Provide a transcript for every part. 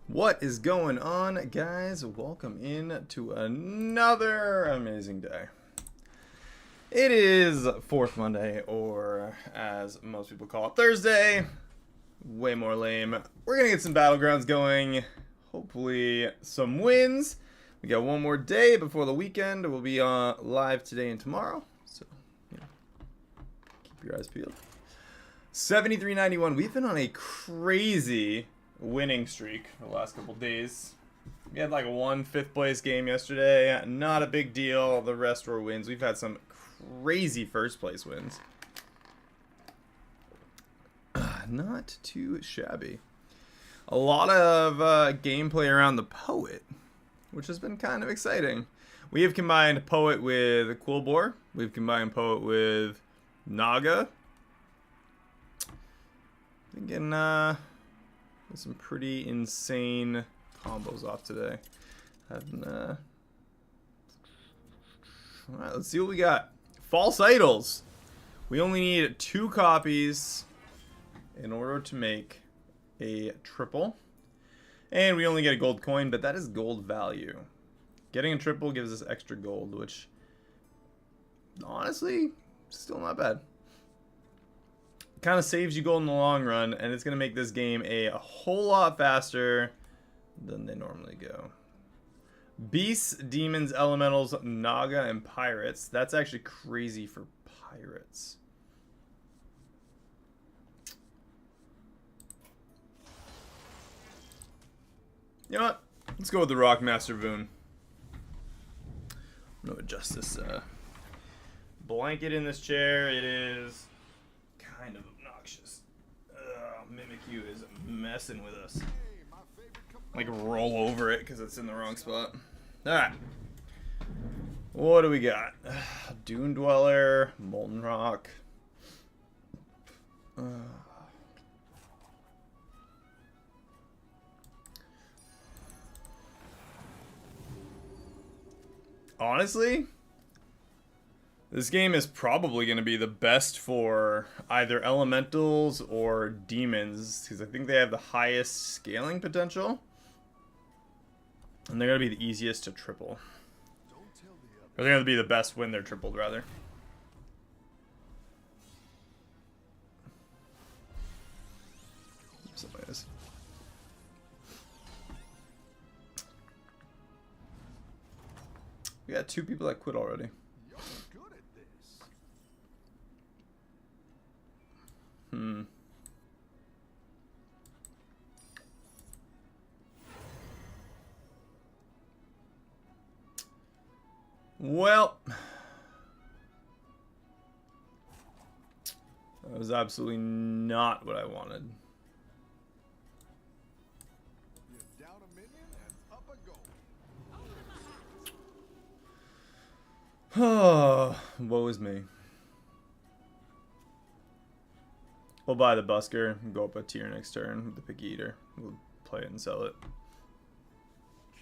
What is going on, guys? Welcome in to another amazing day. It is 4th Monday, or as most people call it, Thursday. Way more lame. We're gonna get some Battlegrounds going. Hopefully some wins. We got one more day before the weekend. We'll be live today and tomorrow. So, keep your eyes peeled. 73.91. We've been on a crazy winning streak for the last couple days. We had like one 5th place game yesterday. Not a big deal. The rest were wins. We've had some crazy 1st place wins. Not too shabby. A lot of gameplay around the Poet, which has been kind of exciting. We have combined Poet with Quillbore. We've combined Poet with Naga. Thinking some pretty insane combos off today. Alright, let's see what we got. False Idols. We only need 2 copies in order to make a triple. And we only get a gold coin, but that is gold value. Getting a triple gives us extra gold, which honestly, still not bad. Kind of saves you gold in the long run, and it's going to make this game a whole lot faster than they normally go. Beasts, Demons, Elementals, Naga, and Pirates. That's actually crazy for Pirates. You know what? Let's go with the Rockmaster Boon. I'm going to adjust this blanket in this chair. It is kind of obnoxious. Mimikyu is messing with us. Like roll over it because it's in the wrong spot. Alright. What do we got? Dune Dweller, Molten Rock. Honestly, this game is probably going to be the best for either elementals or demons, because I think they have the highest scaling potential. And they're going to be the easiest to triple. Or they're going to be the best when they're tripled, rather. Anyways. We got 2 people that quit already. Well, that was absolutely not what I wanted. You're down a minion and up a goal. Oh, woe is me. We'll buy the Busker and go up a tier next turn with the Picky Eater. We'll play it and sell it.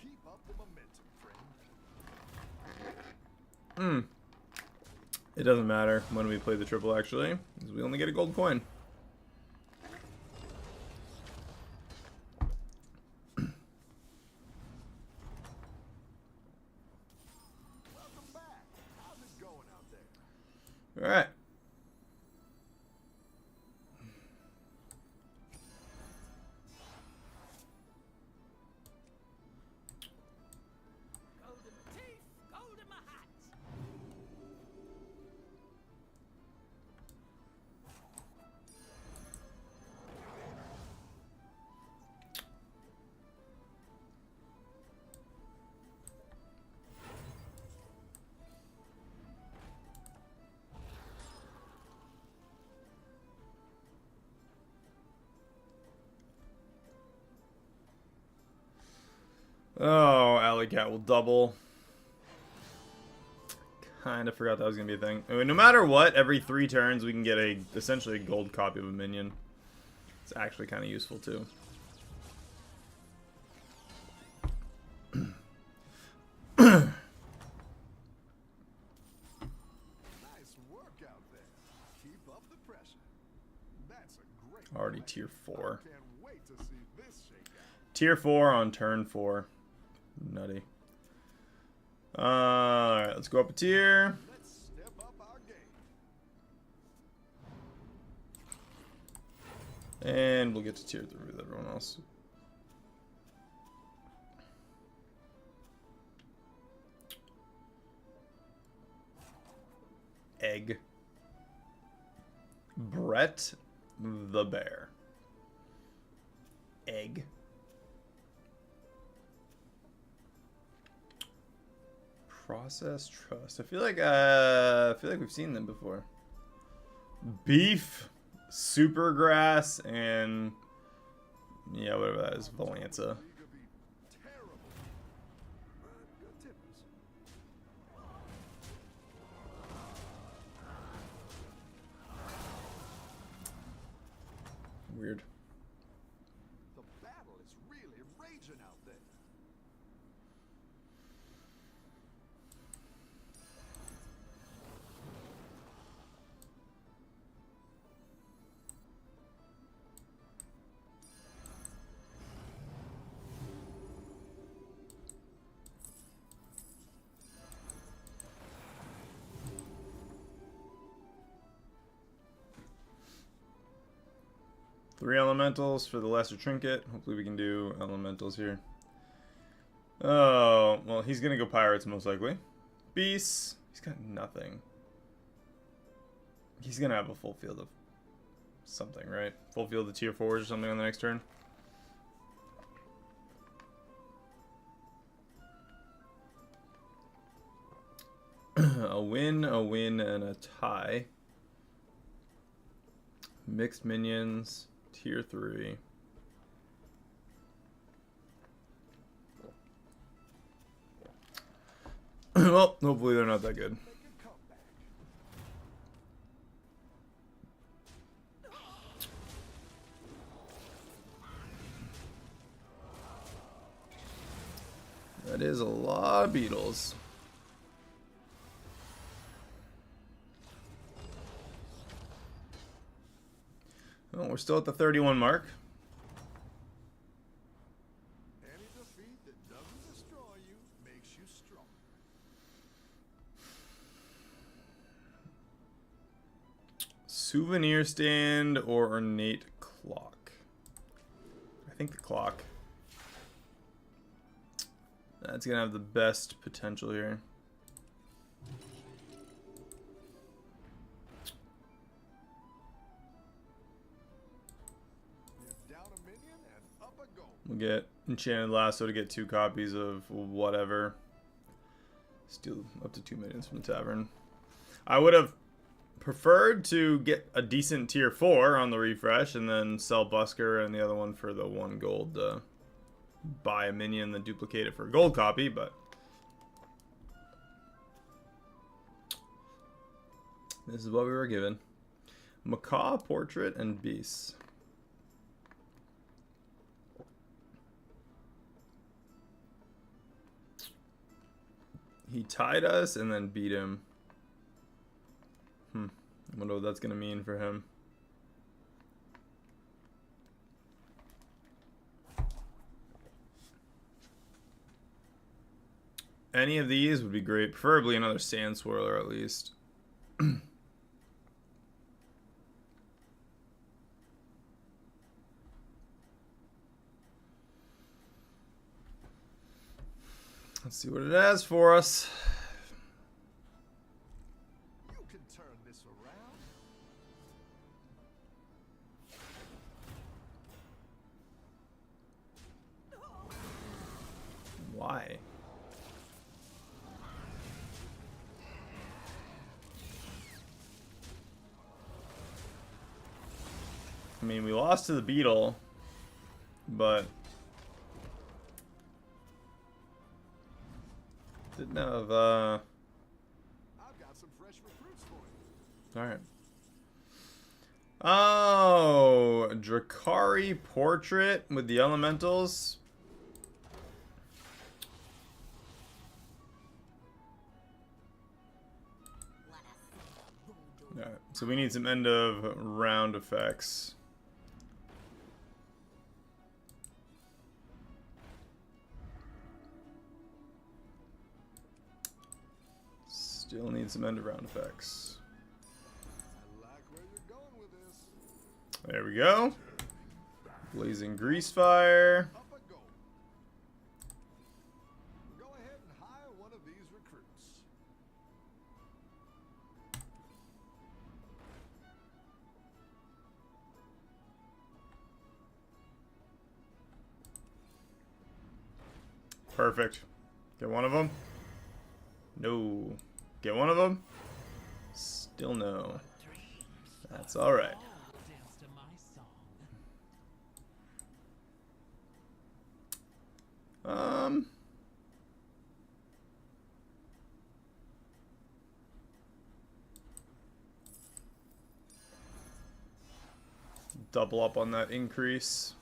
Keep up the momentum, friend. It doesn't matter when we play the triple, actually, because we only get a gold coin. Welcome back. How's it going out there? All right. Oh, Alley Cat will double. Kind of forgot that was going to be a thing. I mean, no matter what, every 3 turns we can get essentially a gold copy of a minion. It's actually kind of useful too. Already tier 4. Tier 4 on turn 4. Nutty. Alright, let's go up a tier. And we'll get to tier 3 with everyone else. Egg. Brett the Bear. Egg. Process Trust. I feel like we've seen them before. Beef, Supergrass, and yeah, whatever that is, Valanza. Weird. The battle is really raging out there. Three elementals for the lesser trinket. Hopefully we can do elementals here. Oh, well, he's gonna go pirates most likely. Beasts. He's got nothing. He's gonna have a full field of something, right? Full field of tier 4s or something on the next turn. A win, and a tie. Mixed minions. Tier 3. Well, hopefully they're not that good. That is a lot of beetles. Well, we're still at the 31 mark. Any defeat that doesn't destroy you makes you strong. Souvenir stand or ornate clock? I think the clock. That's gonna have the best potential here. We'll get Enchanted Lasso to get 2 copies of whatever. Steal up to 2 minions from the tavern. I would have preferred to get a decent tier 4 on the refresh and then sell Busker and the other one for the 1 gold to buy a minion and duplicate it for a gold copy, but this is what we were given. Macaw, Portrait, and Beasts. He tied us and then beat him. I wonder what that's going to mean for him. Any of these would be great. Preferably another Sand Swirler at least. Let's see what it has for us. You can turn this around. Why? I mean, we lost to the beetle, but didn't have, I've got some fresh recruits for you. Alright. Oh, Drakari Portrait with the elementals. Alright, so we need some end of round effects. Still need some end of round effects. I like where you're going with this. There we go. Blazing Grease Fire. Up a go. Go ahead and hire one of these recruits. Perfect. Get one of them. No. Get one of them. Still no. That's all right. Double up on that increase.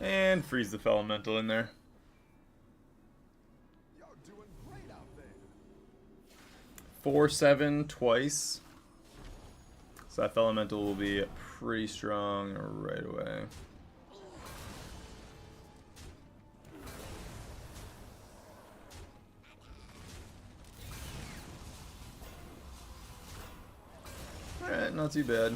And freeze the Elemental in there. You're doing great out there. 4/7 twice. So that Elemental will be pretty strong right away. Alright, not too bad.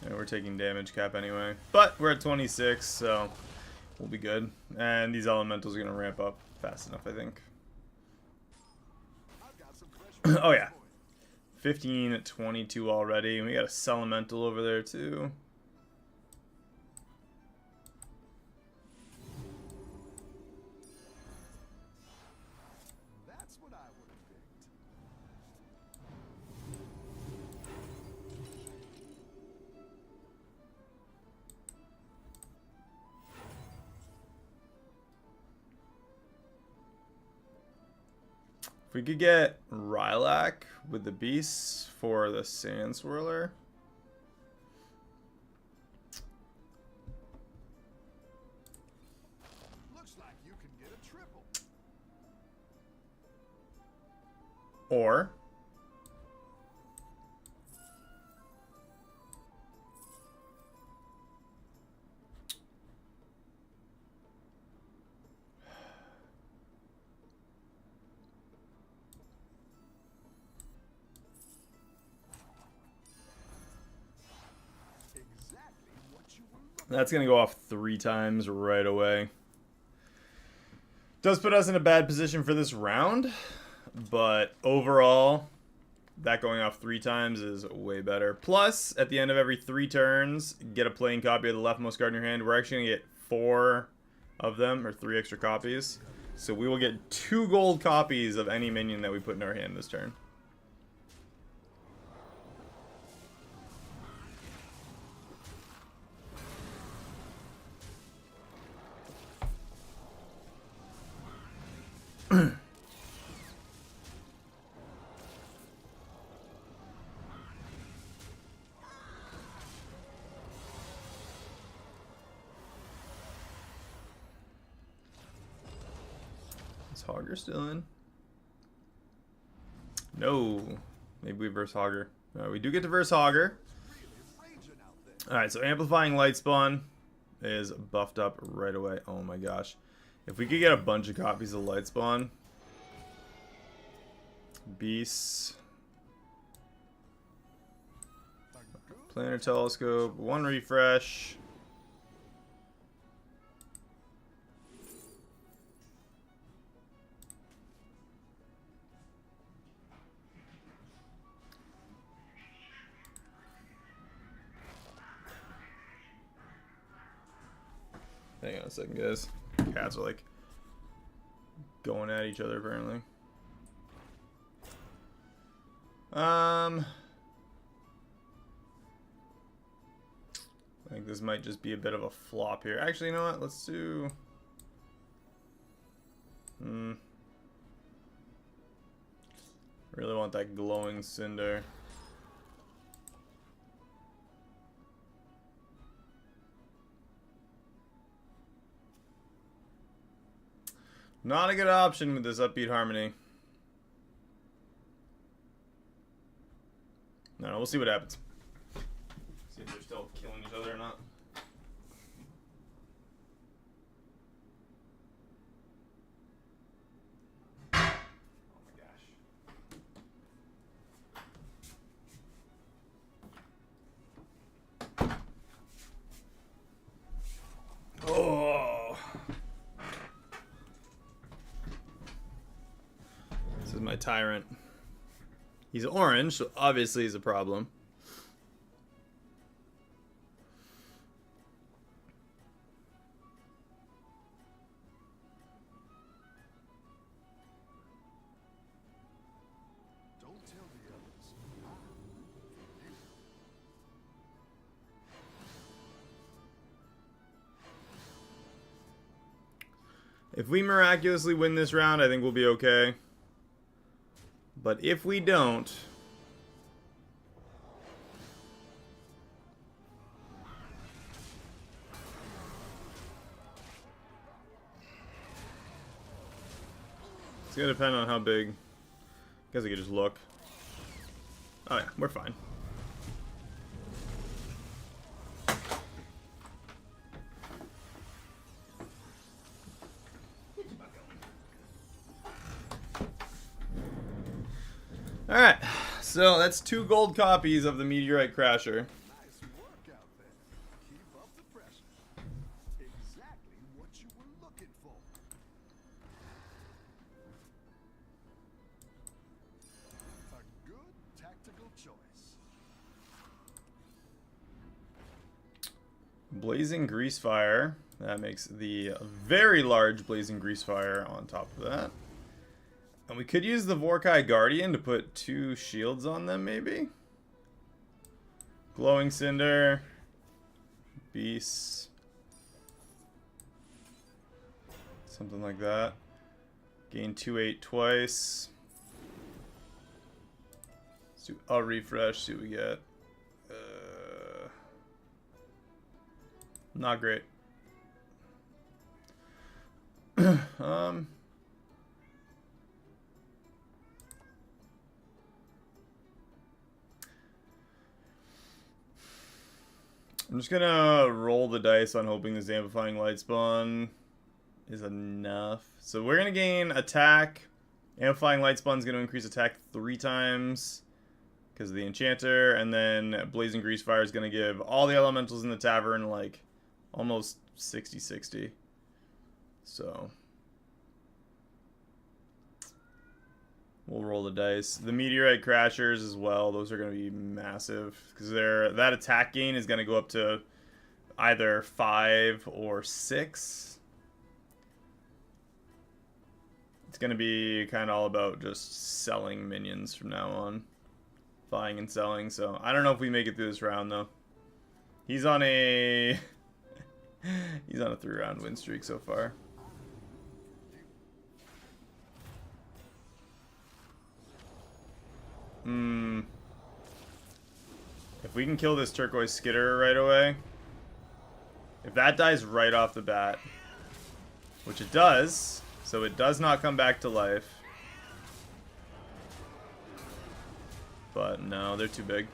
And we're taking damage cap anyway. But we're at 26, so we'll be good. And these elementals are going to ramp up fast enough, I think. I've got some fresh Oh, yeah. 15 at 22 already. And we got a Celemental over there, too. That's what I would have picked. If we could get Rylak with the beasts for the Sand Swirler. Looks like you can get a triple. Or Exactly what you were looking that's going to go off 3 times right away. Does put us in a bad position for this round, but overall, that going off 3 times is way better. Plus, at the end of every 3 turns, get a playing copy of the leftmost card in your hand. We're actually going to get 4 of them, or 3 extra copies. So we will get 2 gold copies of any minion that we put in our hand this turn. Is Hogger still in? No. Maybe we verse Hogger. We do get to verse Hogger. really raging out there. Alright, so Amplifying Light Spawn is buffed up right away. Oh my gosh. If we could get a bunch of copies of Light Spawn. Beasts. A good Planar Telescope. 1 refresh. Hang on a second, guys. Cats are like going at each other apparently. I think this might just be a bit of a flop here. Actually, you know what? Let's do... Really want that glowing cinder. Not a good option with this upbeat harmony. No, we'll see what happens. See if they're still killing each other or not. Tyrant. He's orange, so obviously he's a problem. Don't tell the others. If we miraculously win this round, I think we'll be okay. But if we don't... it's gonna depend on how big. Guess I could just look. Oh yeah, we're fine. Alright, so that's 2 gold copies of the Meteorite Crasher. Nice work out there. Keep up the pressure. Exactly what you were looking for. A good tactical choice. Blazing Grease Fire. That makes the very large Blazing Grease Fire on top of that. And we could use the Vorkai Guardian to put 2 shields on them, maybe? Glowing Cinder. Beast. Something like that. Gain 2/8 twice. Let's do a refresh, see what we get. Not great. I'm just gonna roll the dice on hoping this Amplifying Light Spawn is enough. So we're gonna gain attack. Amplifying Light Spawn's gonna increase attack 3 times because of the Enchanter, and then Blazing Grease Fire is gonna give all the elementals in the tavern like almost 60-60. So we'll roll the dice. The Meteorite Crashers as well. Those are going to be massive because that attack gain is going to go up to either 5 or 6. It's going to be kind of all about just selling minions from now on. Buying and selling. So I don't know if we make it through this round though. He's on a... he's on a 3-round win streak so far. If we can kill this turquoise skitter right away, if that dies right off the bat, which it does, so it does not come back to life. But no, they're too big.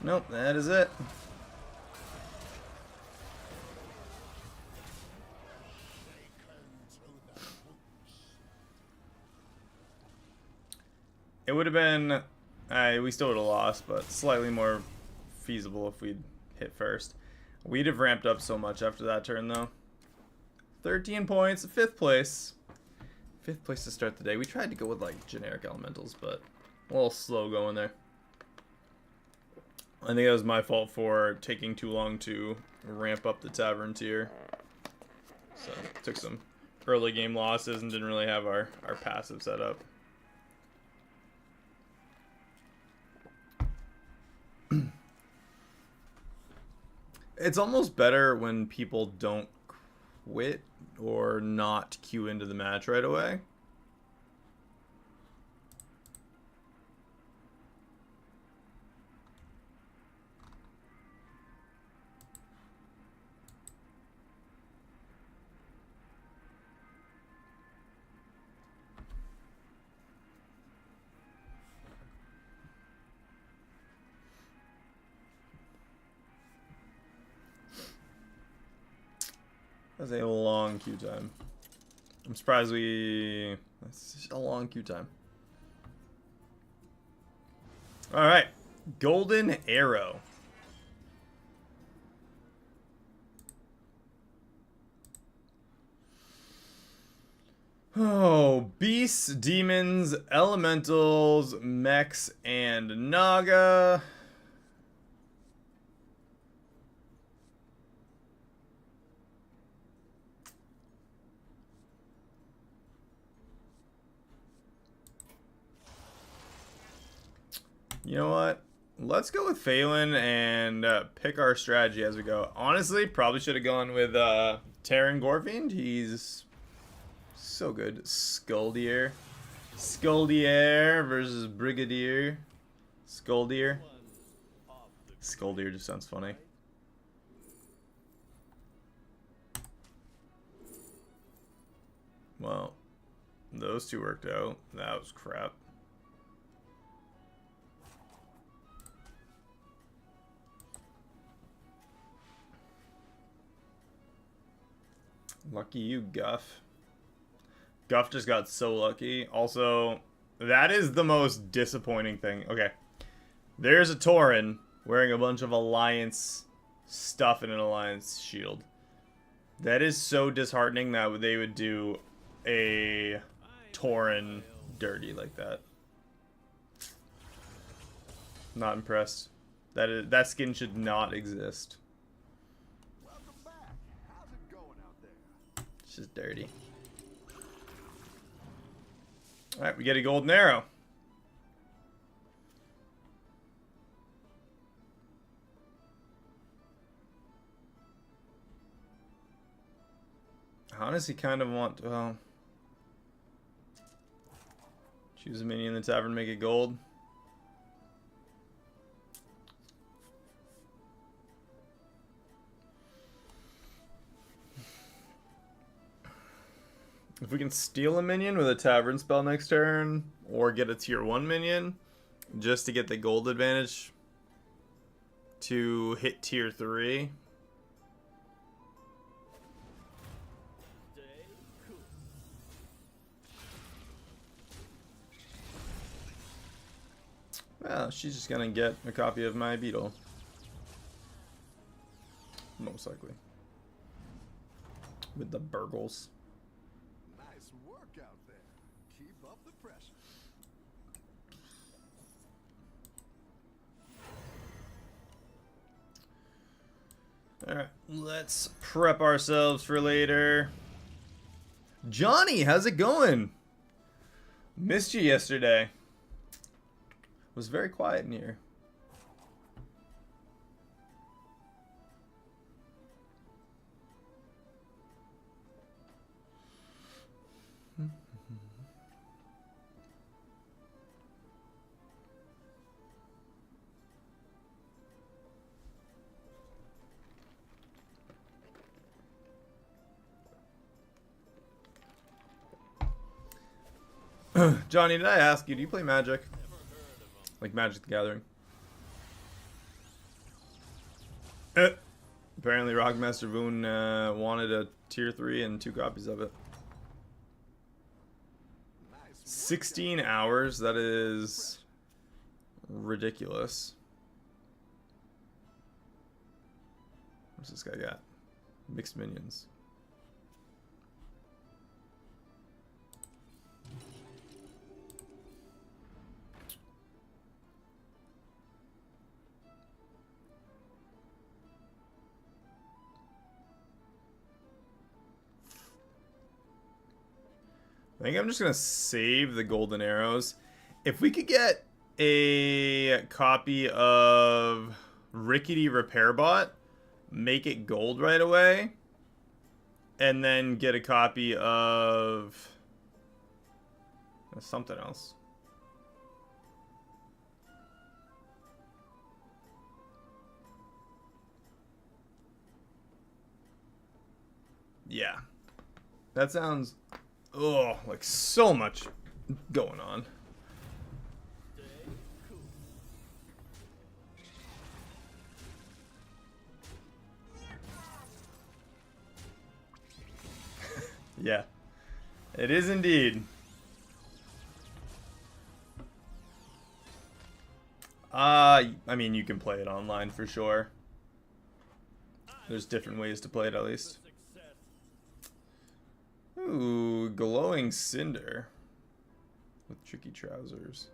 Nope, that is it. It would have been, we still would have lost, but slightly more feasible if we'd hit first. We'd have ramped up so much after that turn, though. 13 points, 5th place. 5th place to start the day. We tried to go with, like, generic elementals, but a little slow going there. I think that was my fault for taking too long to ramp up the tavern tier. So, took some early game losses and didn't really have our passive set up. It's almost better when people don't quit or not queue into the match right away. That's a long queue time. I'm surprised that's just a long queue time. Alright. Golden Arrow. Oh, beasts, demons, elementals, mechs, and Naga. You know what? Let's go with Phelan and pick our strategy as we go. Honestly, probably should have gone with Terran Gorfiend. He's so good. Skuldier. Skuldier versus Brigadier. Skuldier. Skuldier just sounds funny. Well, those two worked out. That was crap. Lucky you, Guff. Guff just got so lucky. Also, that is the most disappointing thing. Okay. There's a Tauren wearing a bunch of Alliance stuff in an Alliance shield. That is so disheartening that they would do a Tauren dirty like that. Not impressed. That skin should not exist. Welcome back. How's it going out there? It's just dirty. Alright, we get a golden arrow. I honestly kind of want to, well, choose a minion in the tavern, make it gold. If we can steal a minion with a tavern spell next turn, or get a tier 1 minion, just to get the gold advantage to hit tier 3. Well, she's just gonna get a copy of my beetle. Most likely. With the burgles. Nice work out there. Keep up the pressure. Alright, let's prep ourselves for later. Johnny, how's it going? Missed you yesterday. Was very quiet in here. Johnny, did I ask you, do you play Magic? Like Magic the Gathering? Apparently Rockmaster Boone wanted a tier 3 and 2 copies of it. 16 hours? That is ridiculous. What's this guy got? Mixed minions. I think I'm just going to save the golden arrows. If we could get a copy of Rickety Repair Bot, make it gold right away, and then get a copy of something else. Yeah. That sounds... oh, like so much going on. Yeah, it is indeed. I mean, you can play it online for sure. There's different ways to play it, at least. Ooh, glowing cinder with tricky trousers.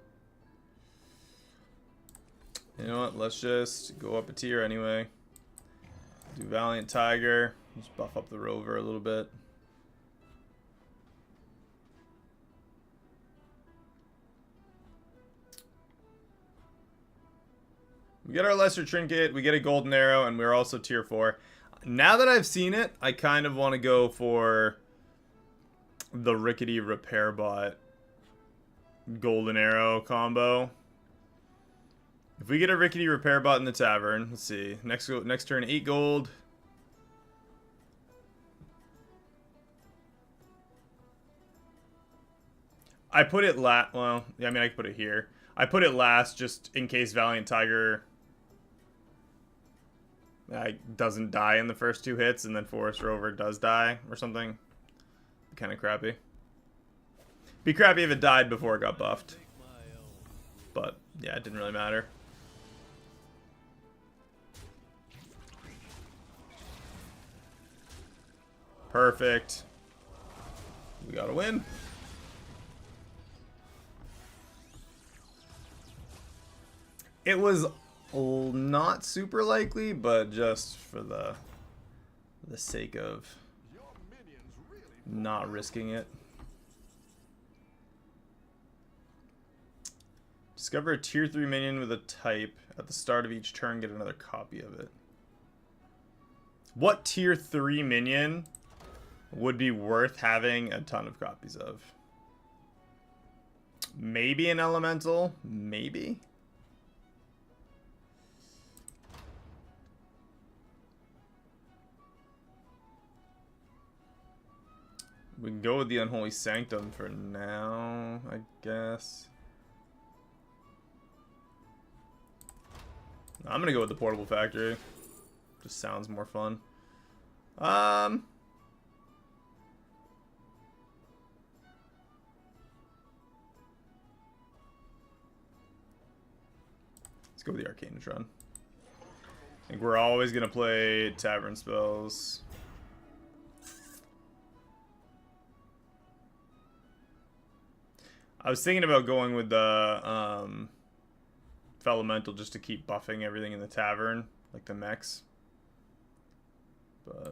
You know what? Let's just go up a tier anyway. Do Valiant Tiger. Just buff up the rover a little bit. We get our lesser trinket, we get a golden arrow, and we're also tier 4. Now that I've seen it, I kind of want to go for the rickety repair bot golden arrow combo. If we get a rickety repair bot in the tavern, let's see. Next turn, 8 gold. I put it well, yeah, I mean, I could put it here. I put it last just in case Valiant Tiger doesn't die in the first 2 hits, and then Forest Rover does die or something. Kind of crappy. Be crappy if it died before it got buffed. But, yeah, it didn't really matter. Perfect. We gotta win. It was not super likely, but just for the sake of not risking it. Discover a tier 3 minion with a type. At the start of each turn, get another copy of it. What tier 3 minion would be worth having a ton of copies of? Maybe an elemental? Maybe? We can go with the Unholy Sanctum for now, I guess. I'm gonna go with the Portable Factory. Just sounds more fun. Let's go with the Arcanatron. I think we're always gonna play Tavern spells. I was thinking about going with the Elemental just to keep buffing everything in the tavern, like the mechs. But I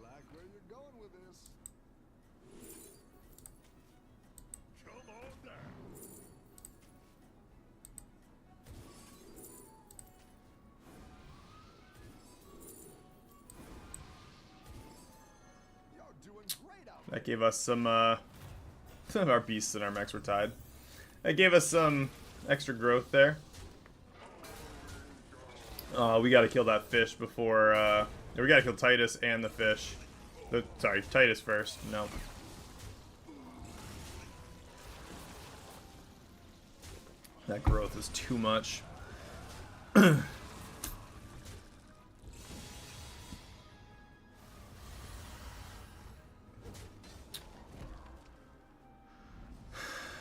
like where you're going with this. Come on down. You're doing great out that gave us some of our beasts and our mechs were tied. That gave us some extra growth there. We gotta kill that fish before we gotta kill Titus and the fish. Sorry, Titus first. No. That growth is too much.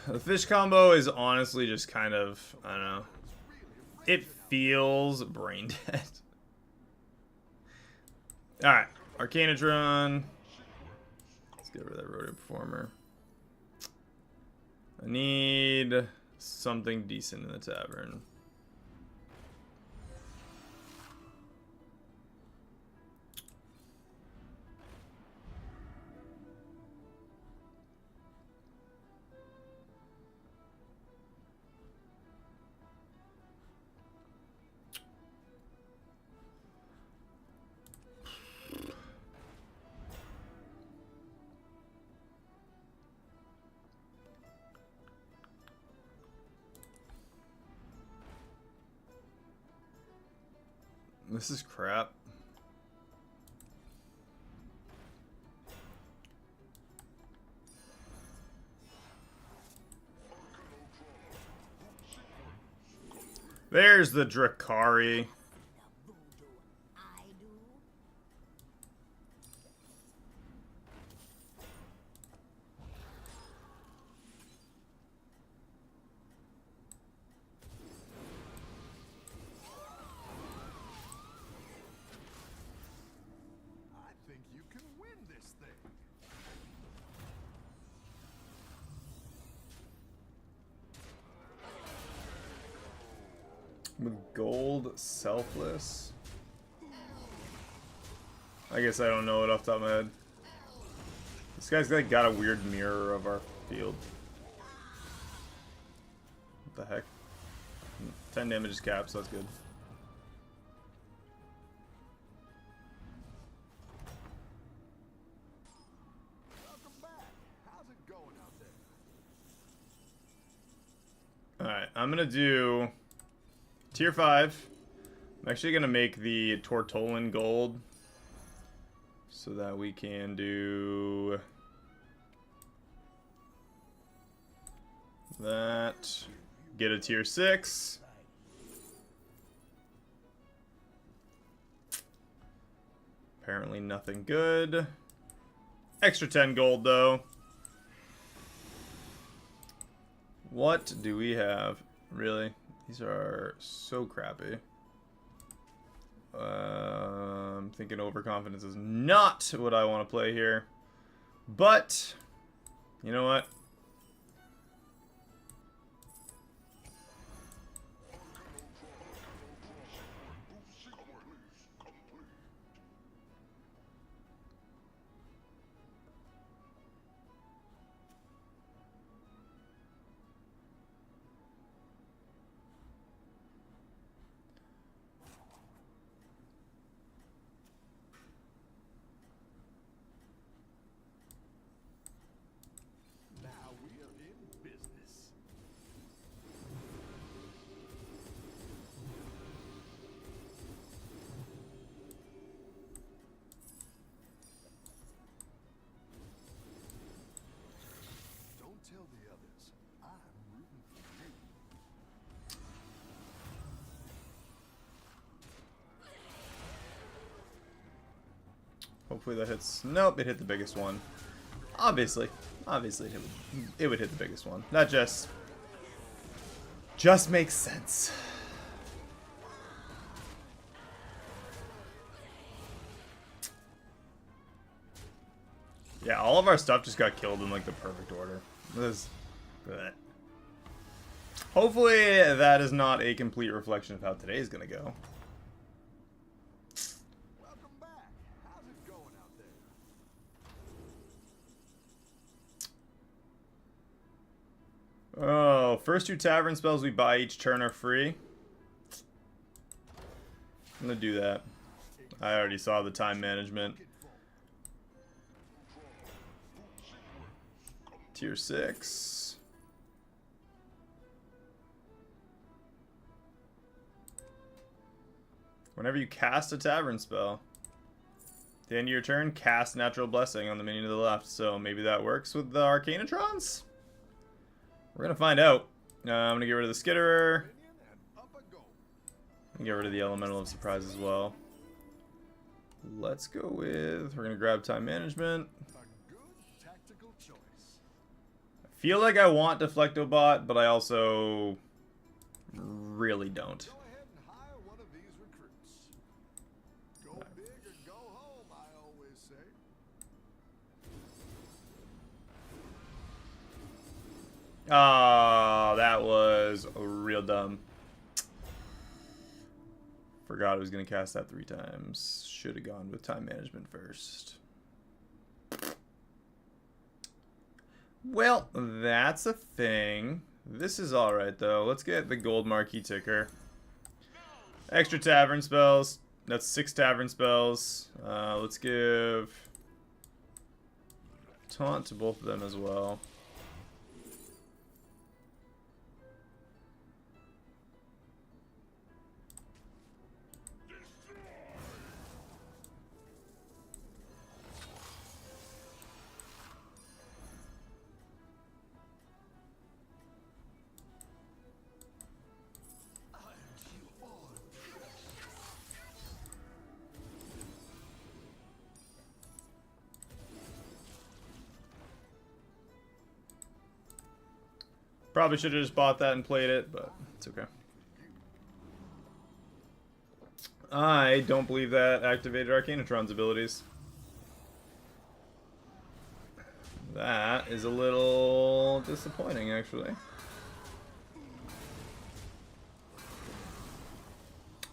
The fish combo is honestly just kind of, I don't know. It feels brain dead. Alright, Arcanatron. Let's get rid of that Rodeo Performer. I need something decent in the tavern. This is crap. There's the Drakari. With gold, selfless. I guess I don't know it off the top of my head. This guy's like got a weird mirror of our field. What the heck? 10 damage is capped, so that's good. Welcome back. How's it going out there? Alright, I'm gonna do tier 5. I'm actually gonna make the Tortolan gold so that we can do that. Get a tier 6. Apparently nothing good. Extra 10 gold though. What do we have? Really? These are so crappy. I'm thinking overconfidence is not what I want to play here. But, you know what? Now we are in business. Don't tell the others. I'm rooting for you. Hopefully that hits. Nope, it hit the biggest one. Obviously it would hit the biggest one. That just makes sense. Yeah, all of our stuff just got killed in like the perfect order. This, bleh. Hopefully that is not a complete reflection of how today is gonna go. Welcome back. How's it going out there? Oh, first 2 tavern spells we buy each turn are free. I'm gonna do that. I already saw the time management. Tier 6. Whenever you cast a tavern spell, at the end of your turn, cast Natural Blessing on the minion to the left. So maybe that works with the Arcanatrons? We're gonna find out. I'm gonna get rid of the Skitterer. Minion and up a go. And get rid of the Elemental of Surprise as well. Let's go with... We're gonna grab Time Management. A good tactical choice. I feel like I want Deflectobot, but I also really don't. Go ahead and hire one of these recruits. Go big or go home, I always say. Oh, that was real dumb. Forgot I was going to cast that 3 times. Should have gone with Time Management first. Well, that's a thing. This is alright, though. Let's get the gold marquee ticker. Extra tavern spells. That's 6 tavern spells. Let's give taunt to both of them as well. Probably should have just bought that and played it, but it's okay. I don't believe that activated Arcanatron's abilities. That is a little disappointing, actually.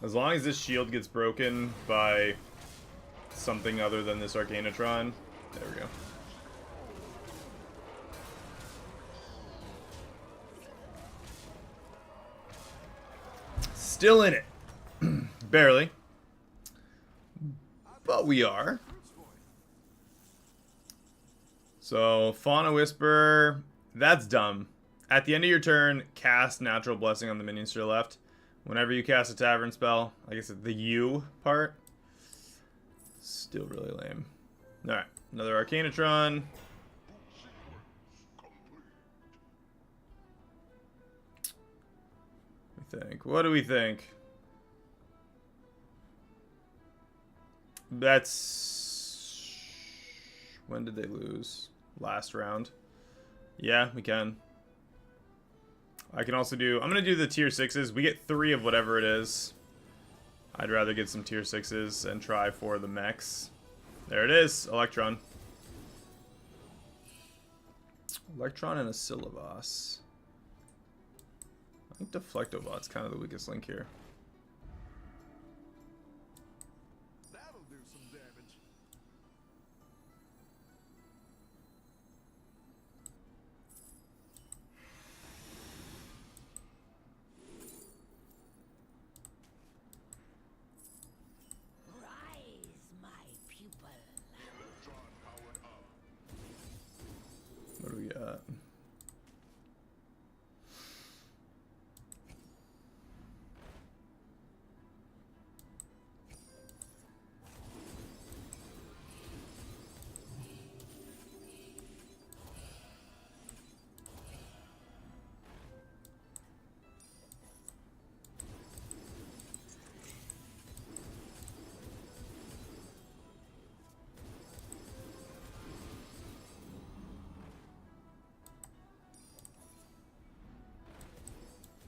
As long as this shield gets broken by something other than this Arcanatron. There we go. Still in it. Barely. But we are. So, Fauna Whisper. That's dumb. At the end of your turn, cast Natural Blessing on the minions to your left. Whenever you cast a Tavern spell, I guess the U part. Still really lame. Alright, another Arcanatron. What do we think? That's... When did they lose? Last round. Yeah, we can. I can also do... I'm going to do the tier 6s. We get 3 of whatever it is. I'd rather get some tier 6s and try for the mechs. There it is. Electron. Electron and a Syllabus. I think Deflectobot's kind of the weakest link here. That'll do some damage. Rise, my pupil. What do we got?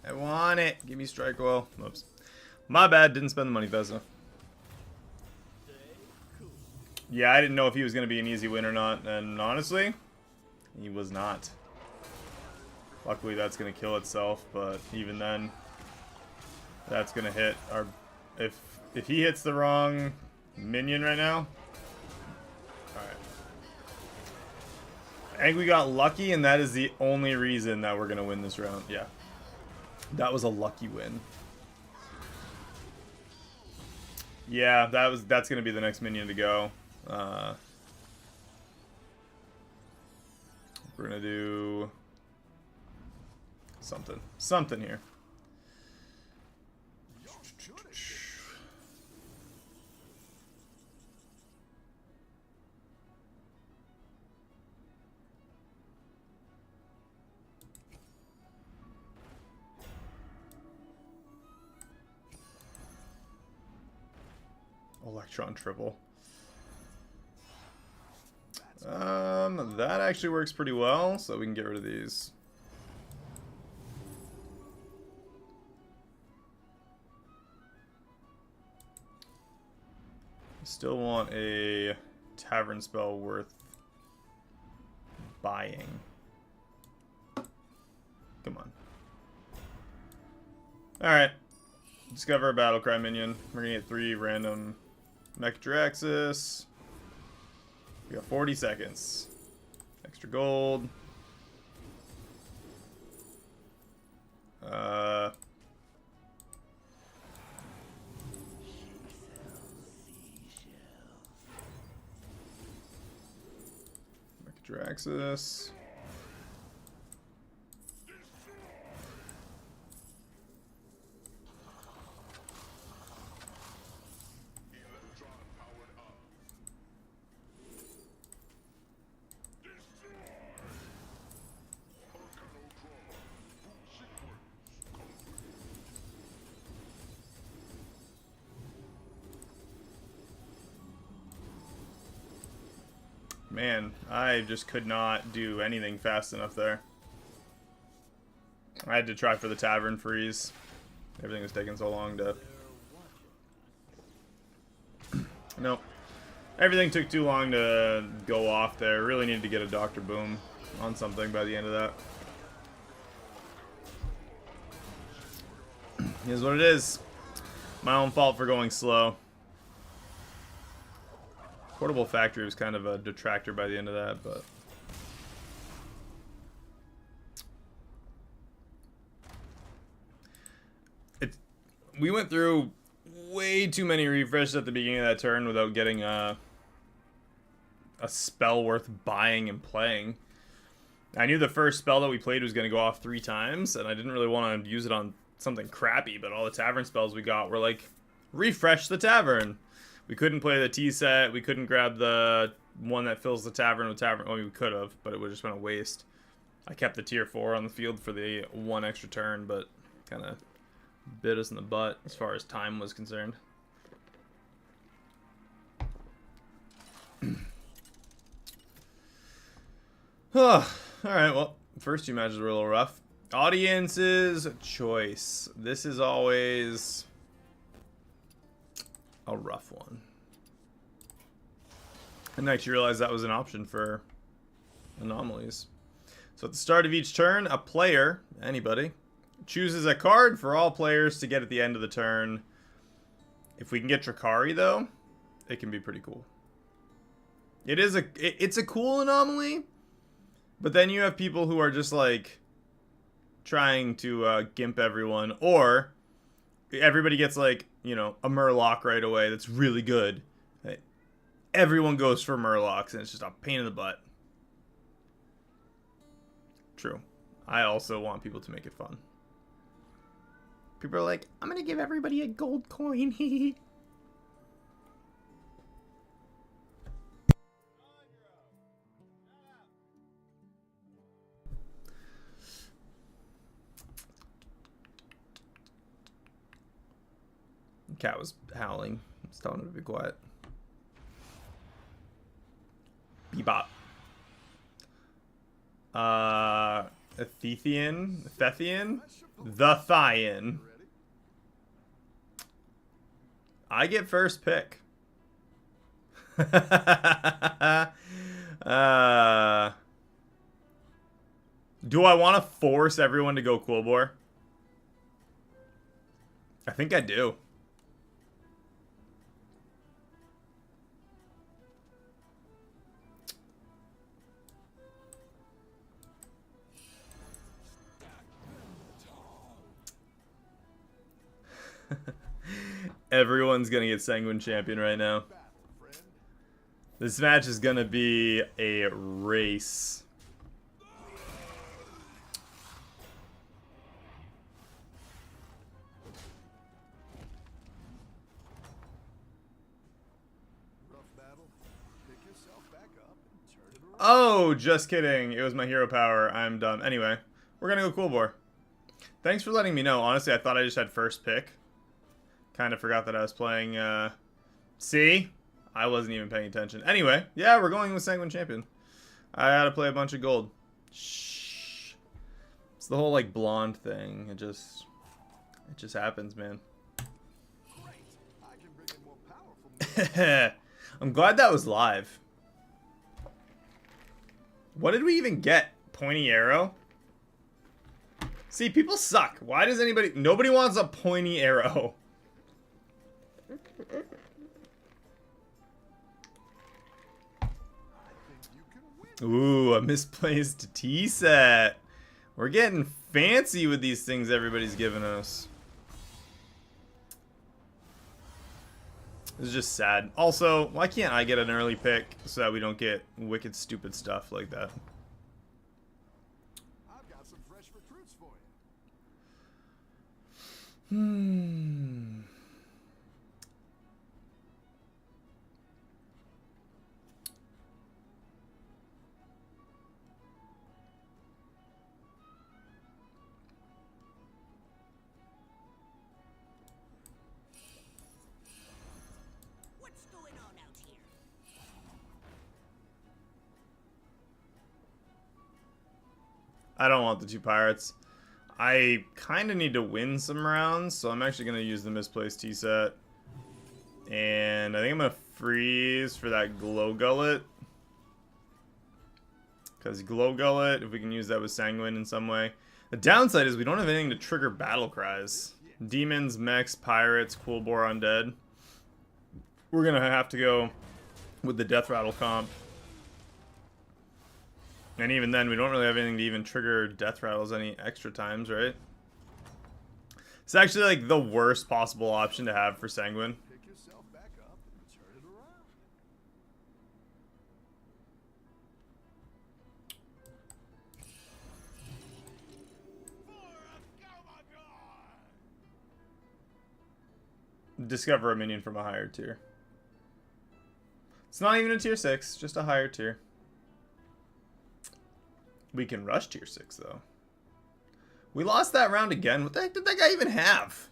I want it. Give me Strike Oil. Oops. My bad. Didn't spend the money fast enough. Yeah, I didn't know if he was going to be an easy win or not. And honestly, he was not. Luckily, that's going to kill itself. But even then, that's going to hit our... If he hits the wrong minion right now... Alright. I think we got lucky, and that is the only reason that we're going to win this round. Yeah. That was a lucky win. Yeah, that's gonna be the next minion to go. We're gonna do something here. Electron triple. That actually works pretty well, so we can get rid of these. Still want a Tavern spell worth buying. Come on. Alright. Discover a Battlecry minion. We're gonna get 3 random Mechdraxis. We got 40 seconds. Extra gold. Mechdraxis. Man, I just could not do anything fast enough there. I had to try for the Tavern freeze. Everything was taking so long to... Nope. Everything took too long to go off there. Really needed to get a Dr. Boom on something by the end of that. Here's what it is. My own fault for going slow. Portable factory was kind of a detractor by the end of that, but... We went through way too many refreshes at the beginning of that turn without getting a spell worth buying and playing. I knew the first spell that we played was going to go off 3 times, and I didn't really want to use it on something crappy, but all the tavern spells we got were like, refresh the tavern. We couldn't play the tea set, we couldn't grab the one that fills the tavern with tavern. Well, we could have, but it would have just been a waste. I kept the tier 4 on the field for the 1 extra turn, but kind of bit us in the butt as far as time was concerned. Alright, well, first 2 matches were a little rough. Audience's choice. This is always a rough one. I didn't actually realize that was an option for anomalies. So at the start of each turn, a player, anybody, chooses a card for all players to get at the end of the turn. If we can get Drakari, though, it can be pretty cool. It's a cool anomaly, but then you have people who are just like trying to gimp everyone, or everybody gets like, you know, a Murloc right away that's really good. Everyone goes for Murlocs, and it's just a pain in the butt. True. I also want people to make it fun. People are like, I'm gonna give everybody a gold coin. Cat was howling. I was telling him to be quiet. Bebop. Thethian? The Thyian. I get first pick. Do I want to force everyone to go Quilboar? I think I do. Everyone's gonna get Sanguine Champion right now. This match is gonna be a race. Oh, just kidding. It was my hero power. I'm dumb. Anyway, we're gonna go Quilboar. Thanks for letting me know. Honestly, I thought I just had first pick. Kind of forgot that I was playing, See? I wasn't even paying attention. Anyway, yeah, we're going with Sanguine Champion. I gotta play a bunch of gold. Shh. It's the whole, like, blonde thing. It just happens, man. I'm glad that was live. What did we even get? Pointy arrow? See, people suck. Why does nobody wants a pointy arrow. Ooh, a misplaced tea set. We're getting fancy with these things everybody's giving us. This is just sad. Also, why can't I get an early pick so that we don't get wicked stupid stuff like that? I've got some fresh recruits for you. I don't want the 2 pirates. I kind of need to win some rounds, so I'm actually going to use the misplaced tea set. And I think I'm going to freeze for that Glow Gullet. Because Glow Gullet, if we can use that with Sanguine in some way. The downside is we don't have anything to trigger Battle Cries. Demons, mechs, pirates, cool bore, undead. We're gonna have to go with the death rattle comp. And even then, we don't really have anything to even trigger death rattles any extra times, right? It's actually like the worst possible option to have for Sanguine. Pick yourself back up and turn it around. Discover a minion from a higher tier. It's not even a tier 6, just a higher tier. We can rush tier 6 though. We lost that round again. What the heck did that guy even have?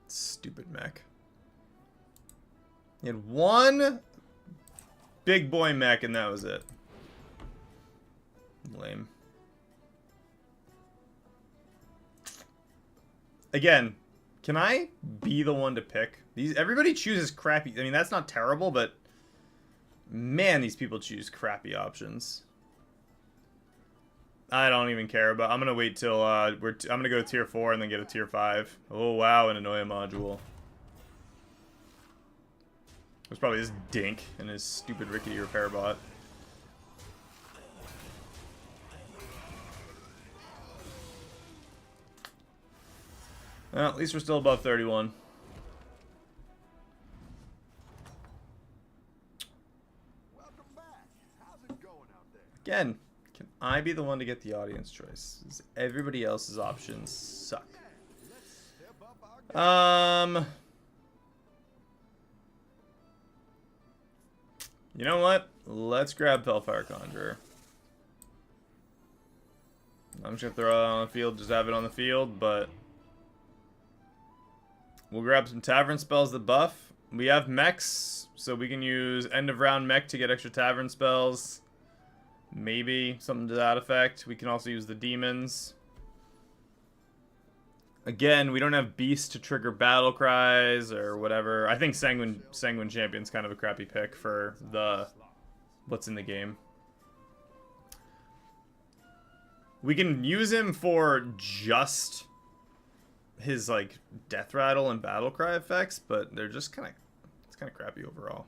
Stupid mech. He had one big boy mech and that was it. Lame. Again, can I be the one to pick? Everybody chooses crappy. I mean, that's not terrible, but man, these people choose crappy options. I don't even care, but I'm gonna wait till I'm gonna go to tier 4 and then get a tier 5. Oh wow, an Anoia module. It was probably this dink and his stupid rickety repair bot. Well, at least we're still above 31. Welcome back. How's it going out there? Again, can I be the one to get the audience choice? Everybody else's options suck. Let's step up our game. You know what? Let's grab Felfire Conjurer. I'm just gonna throw it on the field, just have it on the field, but we'll grab some Tavern spells that buff. We have mechs, so we can use end of round mech to get extra Tavern spells. Maybe something to that effect. We can also use the demons. Again, we don't have Beast to trigger battle cries or whatever. I think Sanguine Champion's kind of a crappy pick for what's in the game. We can use him for just his like death rattle and battle cry effects, but they're just it's kind of crappy overall.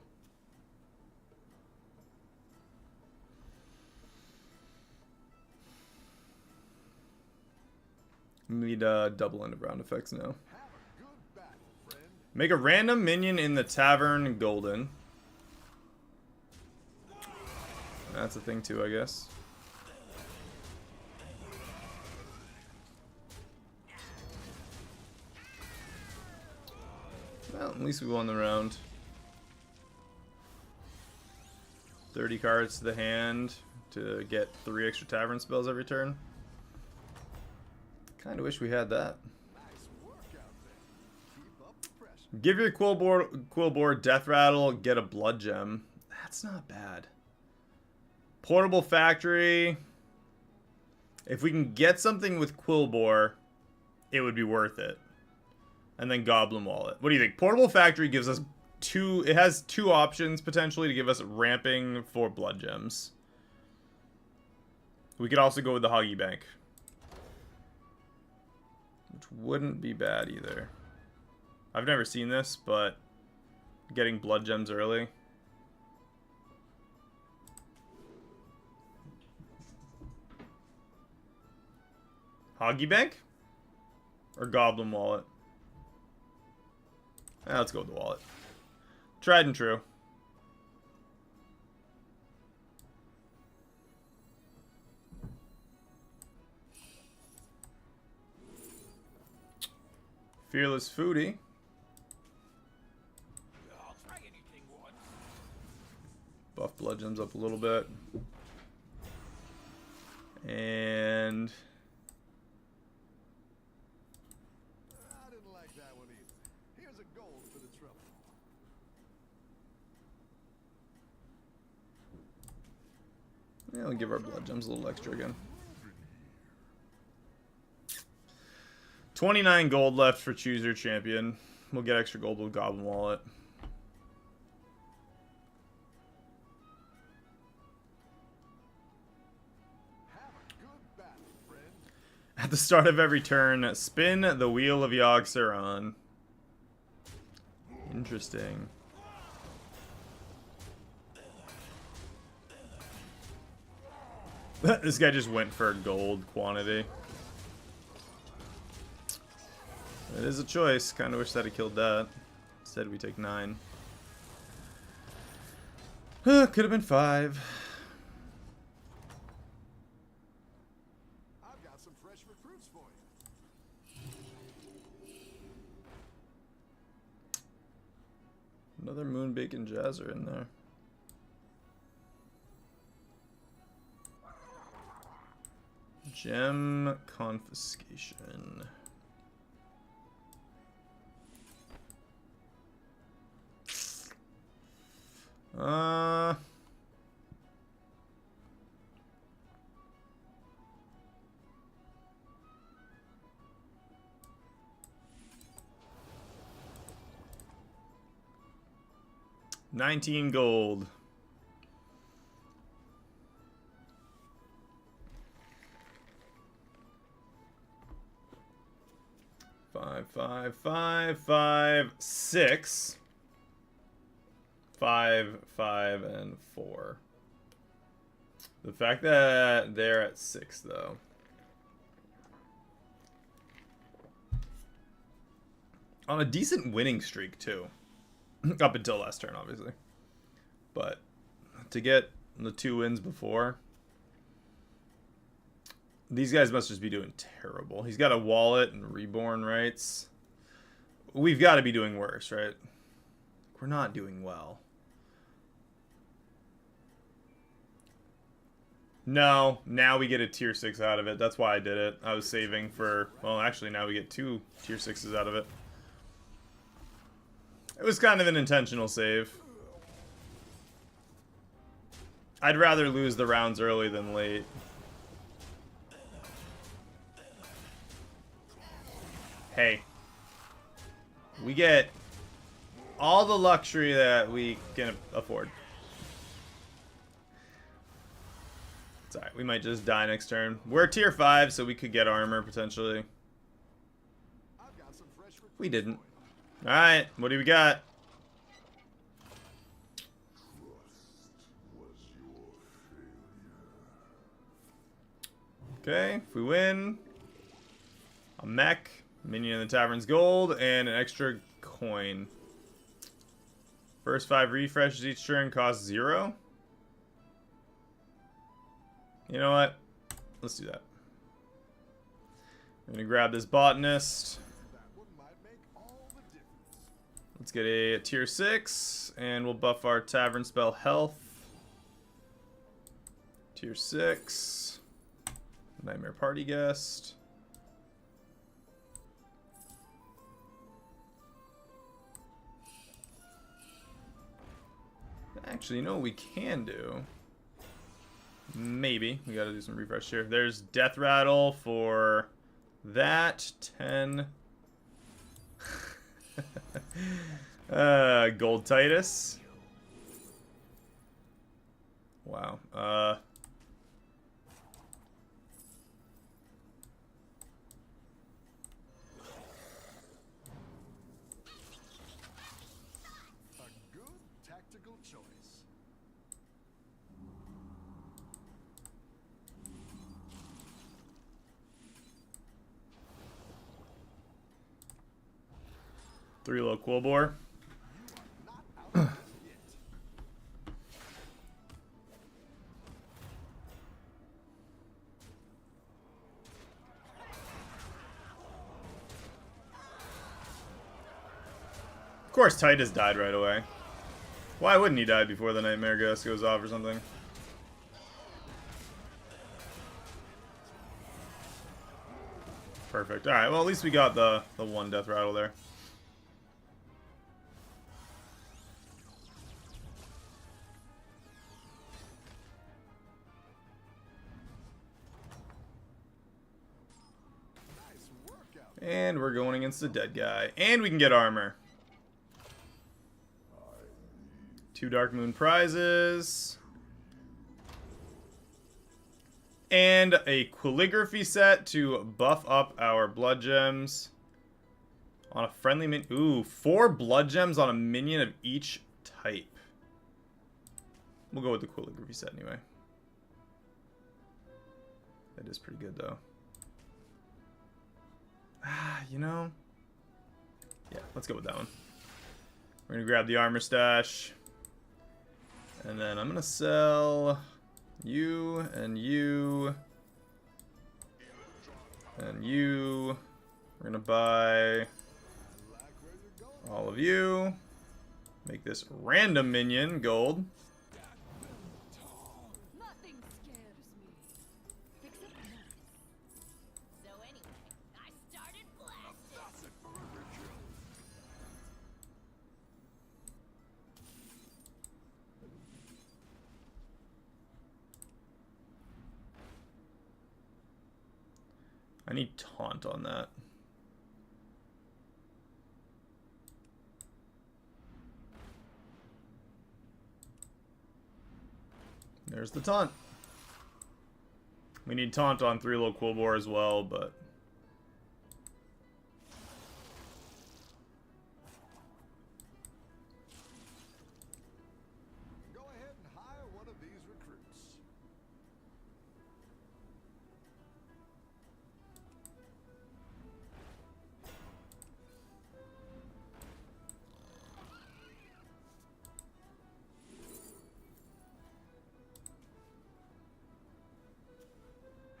We need double end of round effects now. Have a good battle, friend. Make a random minion in the tavern golden. That's a thing too, I guess. Well, at least we won the round. 30 cards to the hand to get 3 extra tavern spells every turn. Kind of wish we had that. Nice work out there. Keep up the pressure. Give your quill board death rattle, get a blood gem. That's not bad. Portable factory. If we can get something with Quillbore, it would be worth it. And then Goblin Wallet. What do you think? Portable factory gives us it has 2 options potentially to give us ramping for blood gems. We could also go with the Hoggy Bank, which wouldn't be bad either. I've never seen this, but getting blood gems early. Hoggy Bank? Or Goblin Wallet? Let's go with the wallet. Tried and true. Fearless Foodie. I'll try anything once. Buff blood gems up a little bit. And I didn't like that one either. Here's a gold for the trouble. yeah, we'll give our blood gems a little extra again. 29 gold left for choose your champion. We'll get extra gold with Goblin Wallet. the start of every turn, spin the wheel of Yogg-Saron. Interesting. This guy just went for gold quantity. It is a choice. Kind of wish that he killed that. Instead, we take 9. Could have been 5. I've got some fresh recruits for you. Another Moonbacon Jazzer in there. Gem confiscation. Uh 19 gold. Five, 6. 5, 5, and 4. The fact that they're at 6, though. On a decent winning streak, too. Up until last turn, obviously. But to get the 2 wins before, these guys must just be doing terrible. He's got a wallet and reborn rights. We've got to be doing worse, right? We're not doing well. No, now we get a tier 6 out of it. That's why I did it. I was saving for... Well, actually, now we get 2 tier 6s out of it. It was kind of an intentional save. I'd rather lose the rounds early than late. Hey. We get all the luxury that we can afford. It's alright, we might just die next turn. We're tier 5, so we could get armor, potentially. We didn't. Alright, what do we got? Okay, if we win, a mech, minion in the tavern's gold, and an extra coin. First 5 refreshes each turn cost 0. You know what? Let's do that. I'm gonna grab this botanist. Let's get a tier 6, and we'll buff our tavern spell health. Tier 6. Nightmare Party Guest. Actually, you know what we can do? Maybe. We gotta do some refresh here. There's Death Rattle for that. 10. Gold Titus. Wow. A good tactical choice. Three low Quillbore. Of course, Titus died right away. Why wouldn't he die before the Nightmare Ghost goes off or something? Perfect. Alright, well at least we got the one Death Rattle there. And we're going against the dead guy. And we can get armor. 2 Dark Moon prizes. And a calligraphy set to buff up our blood gems on a friendly minion. Ooh, 4 blood gems on a minion of each type. We'll go with the calligraphy set anyway. That is pretty good though. You know. Yeah, let's go with that one. We're gonna grab the armor stash. And then I'm gonna sell you and you and you. We're gonna buy all of you. Make this random minion gold. Nothing scares me. Except this. So anyway, I started blasting. I need taunt on that. There's the taunt. We need taunt on 3 little Quillbore as well, but Go ahead and hire one of these recruits.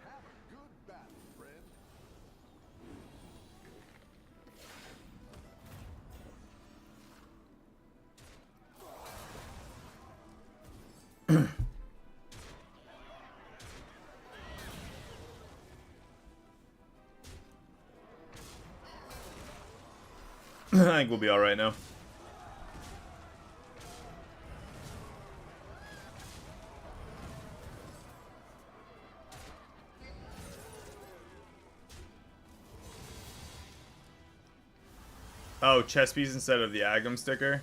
Have a good battle, friend. I think we'll be alright now. Oh, chess piece instead of the Agam sticker.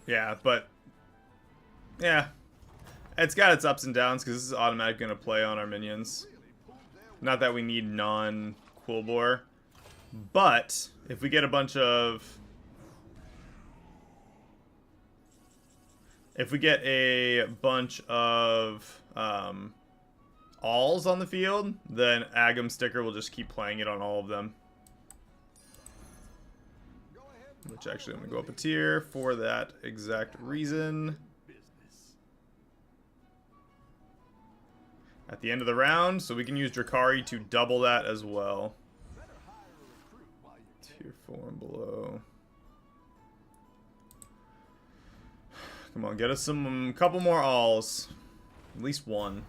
Yeah, but yeah, it's got its ups and downs because this is automatically going to play on our minions. Not that we need non-Quillbore, but if we get a bunch of... If we get a bunch of alls on the field, then Agam sticker will just keep playing it on all of them. Which actually, I'm going to go up a tier for that exact reason. At the end of the round, so we can use Drakari to double that as well. Tier 4 and below. Come on, get us some couple more alls. At least one.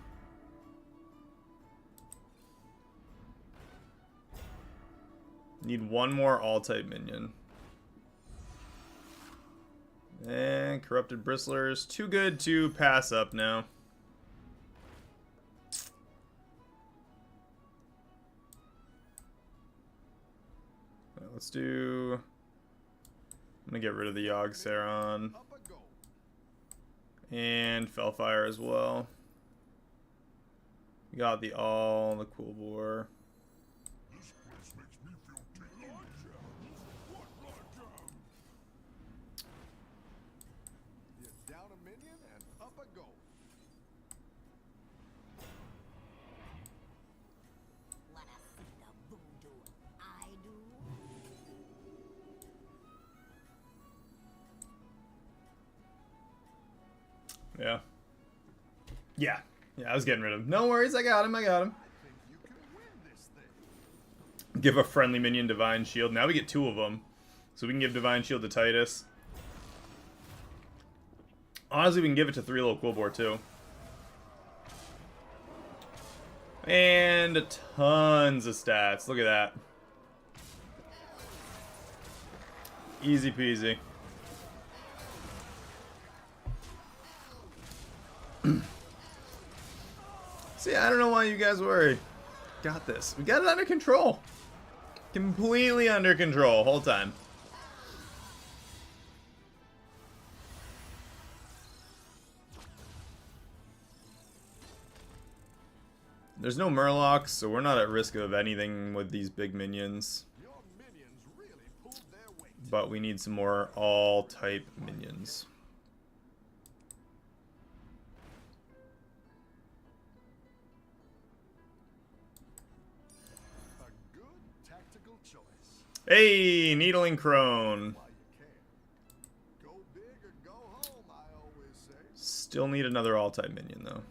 Need one more all-type minion. And corrupted bristlers. Too good to pass up now. Let's do... I'm gonna get rid of the Yogg Saron. And Felfire as well. We got the all, the Quillbore. Down a minion and up a goal. Wanna see the voodoo I do? Yeah. Yeah, I was getting rid of him. No worries, I got him. You can win this thing. Give a friendly minion Divine Shield. Now we get 2 of them. So we can give Divine Shield to Titus. Honestly, we can give it to 3 little Quillbore too. And tons of stats. Look at that. Easy peasy. See, I don't know why you guys worry. Got this. We got it under control. Completely under control whole time. There's no Murlocs, so we're not at risk of anything with these big minions. Your minions really pulled their weight. But we need some more all-type minions. A good tactical choice. Hey, Needling Crone. While you can. Go big or go home, I always say. Still need another all-type minion, though.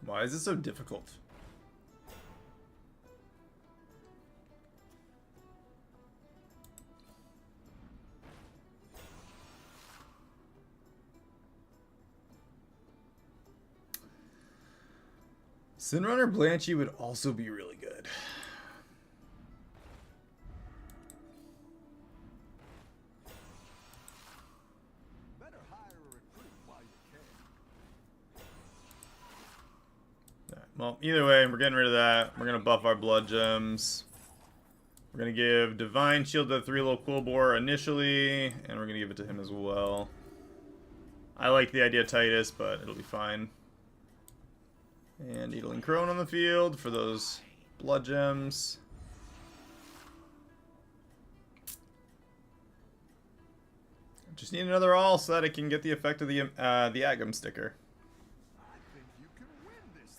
Why is it so difficult? Sinrunner Blanchy would also be really good. Better hire a recruit while you can. Alright, well, either way, we're getting rid of that. We're going to buff our blood gems. We're going to give Divine Shield to 3-level Quillbore initially, and we're going to give it to him as well. I like the idea of Titus, but it'll be fine. And Needling Crone on the field for those blood gems. Just need another all so that I can get the effect of the Agam sticker. I think you can win this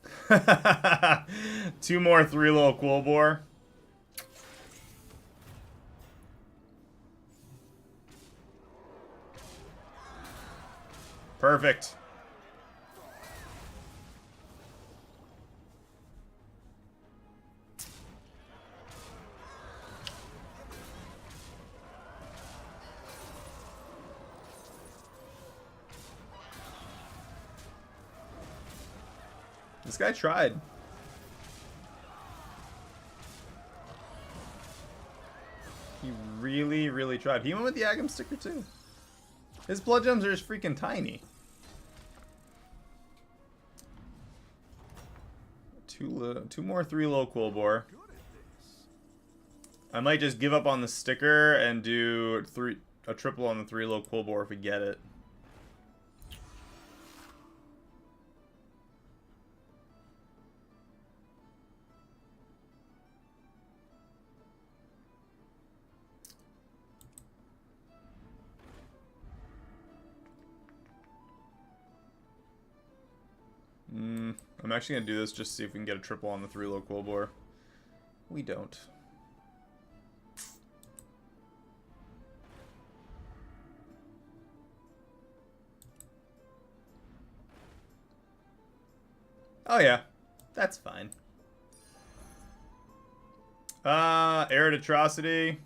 thing. 2 more 3-level Quillbore. Perfect. This guy tried. He really, really tried. He went with the Agam sticker too. His blood gems are just freaking tiny. Two more 3-level Quillbore. Good at this. I might just give up on the sticker and do a triple on the 3-level Quillbore if we get it. I'm actually going to do this just to see if we can get a triple on the 3-level Quillbore. We don't. Oh yeah, that's fine. Arid Atrocity.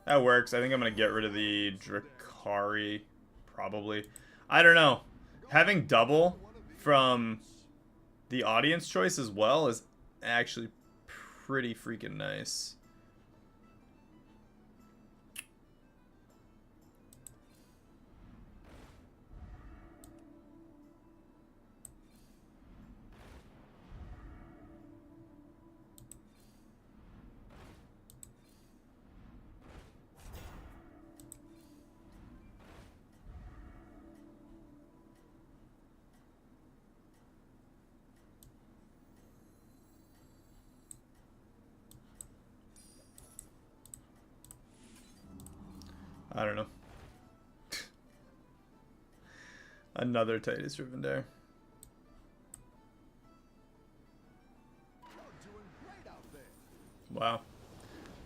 That works. I think I'm going to get rid of the Drakari, probably. I don't know. Having double from the audience choice as well is actually pretty freaking nice. I don't know. Another Titus Rivendare. You're doing great out there. Wow.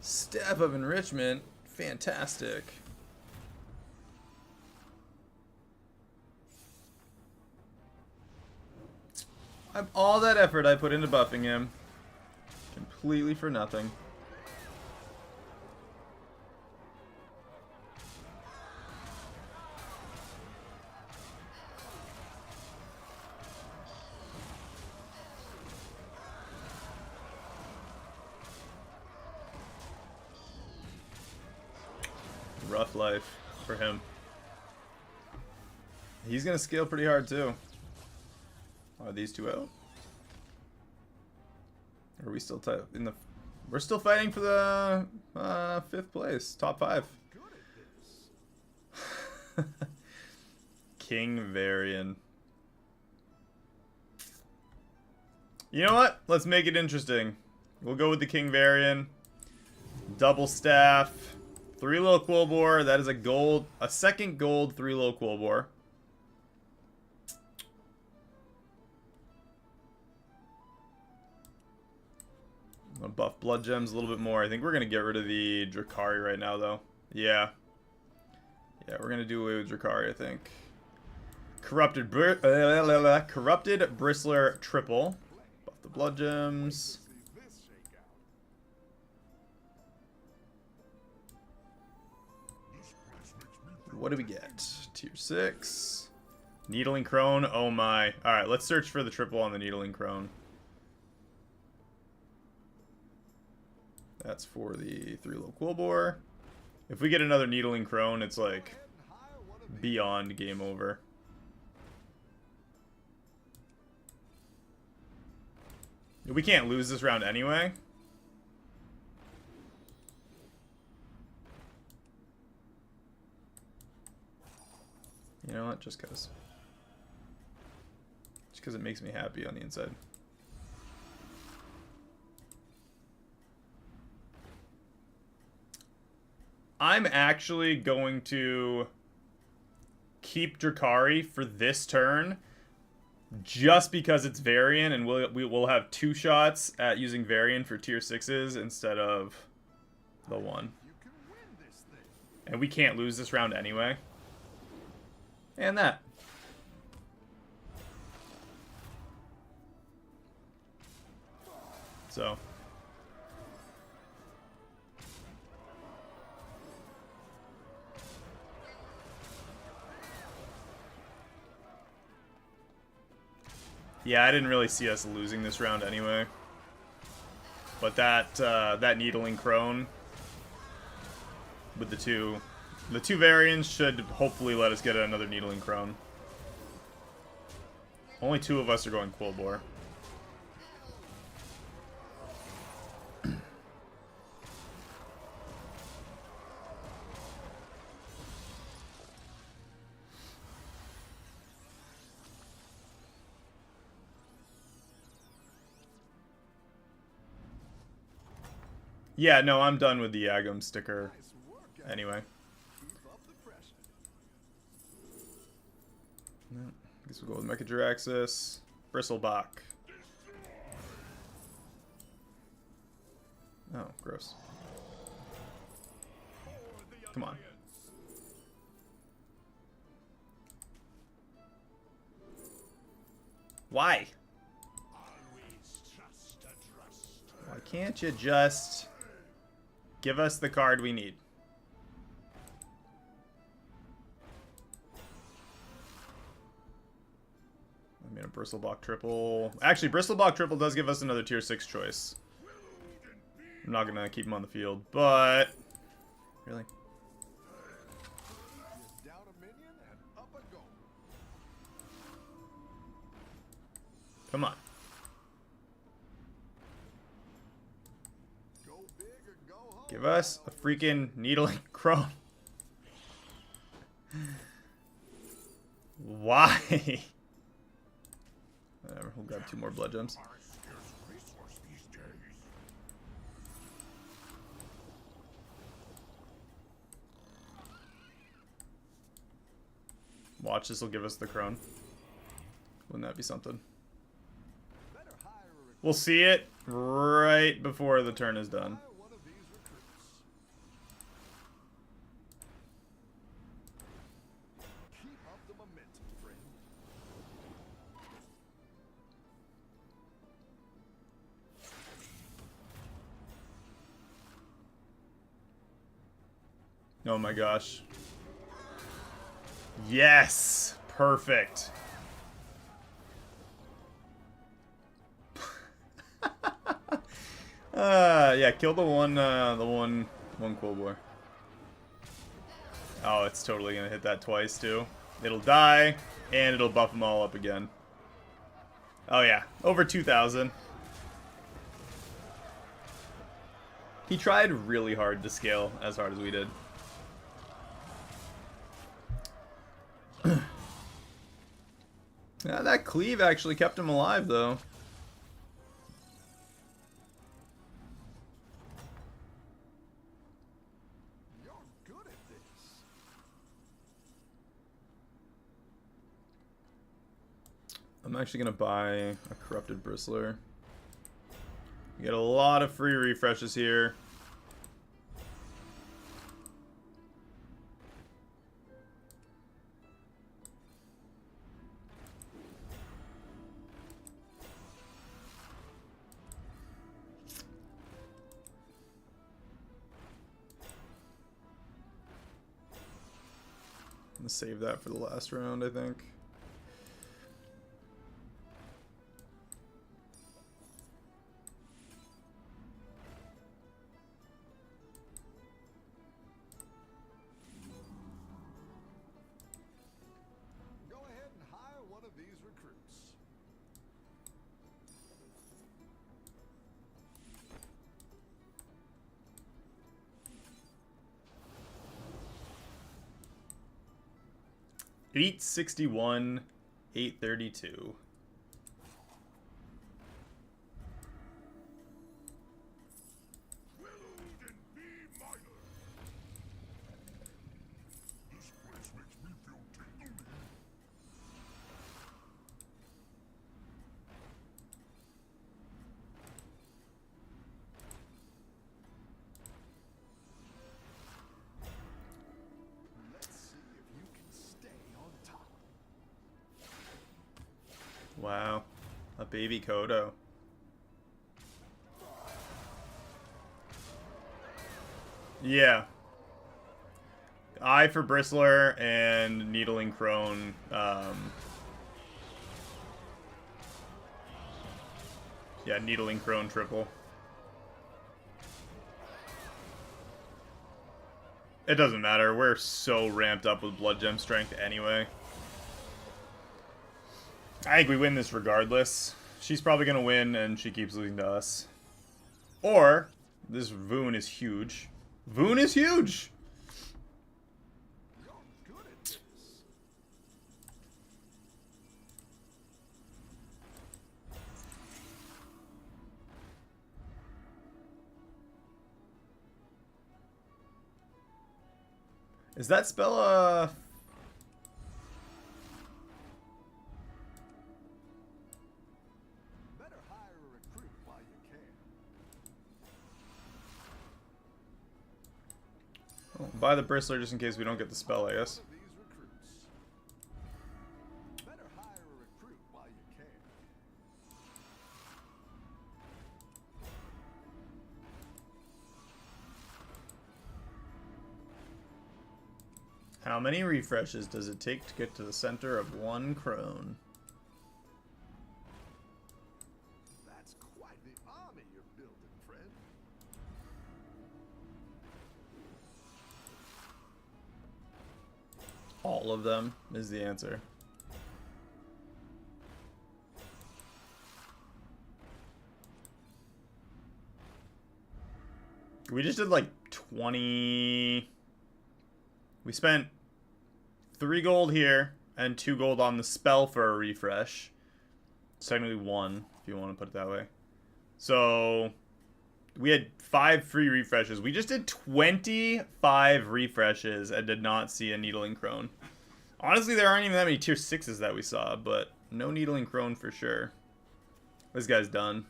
Staff of Enrichment. Fantastic. All that effort I put into buffing him. Completely for nothing. Rough life for him. He's gonna scale pretty hard too. Are these two out? Are we still in the? We're still fighting for the 5th place, top 5. King Varian. You know what? Let's make it interesting. We'll go with the King Varian. Double staff. 3 little Quillbore. That is a gold. A second gold 3 little Quillbore. I'm gonna buff Blood Gems a little bit more. I think we're gonna get rid of the Drakari right now, though. Yeah. Yeah, we're gonna do away with Drakari, I think. Corrupted Bristler triple. Buff the Blood Gems. What do we get? Tier 6. Needling Crone. Oh my. Alright, let's search for the triple on the Needling Crone. That's for the 3 little Quillbore. If we get another Needling Crone, it's like beyond game over. We can't lose this round anyway. You know what? Just cause it makes me happy on the inside. I'm actually going to keep Drakari for this turn, just because it's Varian, and we'll have 2 shots at using Varian for tier 6s instead of the 1. And we can't lose this round anyway. And that. So. Yeah, I didn't really see us losing this round anyway. But that Needling Crone with the two variants should hopefully let us get another Needling Crone. Only 2 of us are going Quillbore. Yeah, no, I'm done with the Agum sticker anyway. No, I guess we'll go with Mecha Jiraxis. Bristlebach. Oh, gross. Come on. Why? Why can't you just give us the card we need? I mean, a Bristlebach triple. Actually, Bristlebach triple does give us another tier 6 choice. I'm not gonna keep him on the field, but really. Come on. Give us a freaking Needling Crone. Why? Whatever, we'll grab 2 more Blood Gems. Watch, this will give us the Crone. Wouldn't that be something? We'll see it right before the turn is done. Oh my gosh. Yes! Perfect. Yeah, kill the one Quillbore. Oh, it's totally gonna hit that twice too. It'll die. And it'll buff them all up again. Oh yeah, over 2,000. He tried really hard to scale as hard as we did. Yeah, that cleave actually kept him alive, though. You're good at this. I'm actually going to buy a Corrupted Bristler. You get a lot of free refreshes here. I'm going to save that for the last round, I think. Go ahead and hire one of these recruits. $861, $832. Let's see if you can stay on top. Wow, a baby Kodo. Yeah. Eye for Bristler and Needling Crone. Yeah, Needling Crone triple. It doesn't matter. We're so ramped up with Blood Gem strength anyway. I think we win this regardless. She's probably going to win, and she keeps losing to us. Or, this Voon is huge. Voon is huge! You're good at this. Is that spell, Better hire a recruit while you can. buy the Bristler just in case we don't get the spell, I guess. One of these recruits. Better hire a recruit while you can. How many refreshes does it take to get to the center of one crone? That's quite the army you're building, friend. All of them is the answer. We just did like 20... We spent 3 gold here and 2 gold on the spell for a refresh. It's technically 1, if you want to put it that way. So we had 5 free refreshes. We just did 25 refreshes and did not see a Needling Crone. Honestly, there aren't even that many tier 6s that we saw, but no Needling Crone for sure. This guy's done.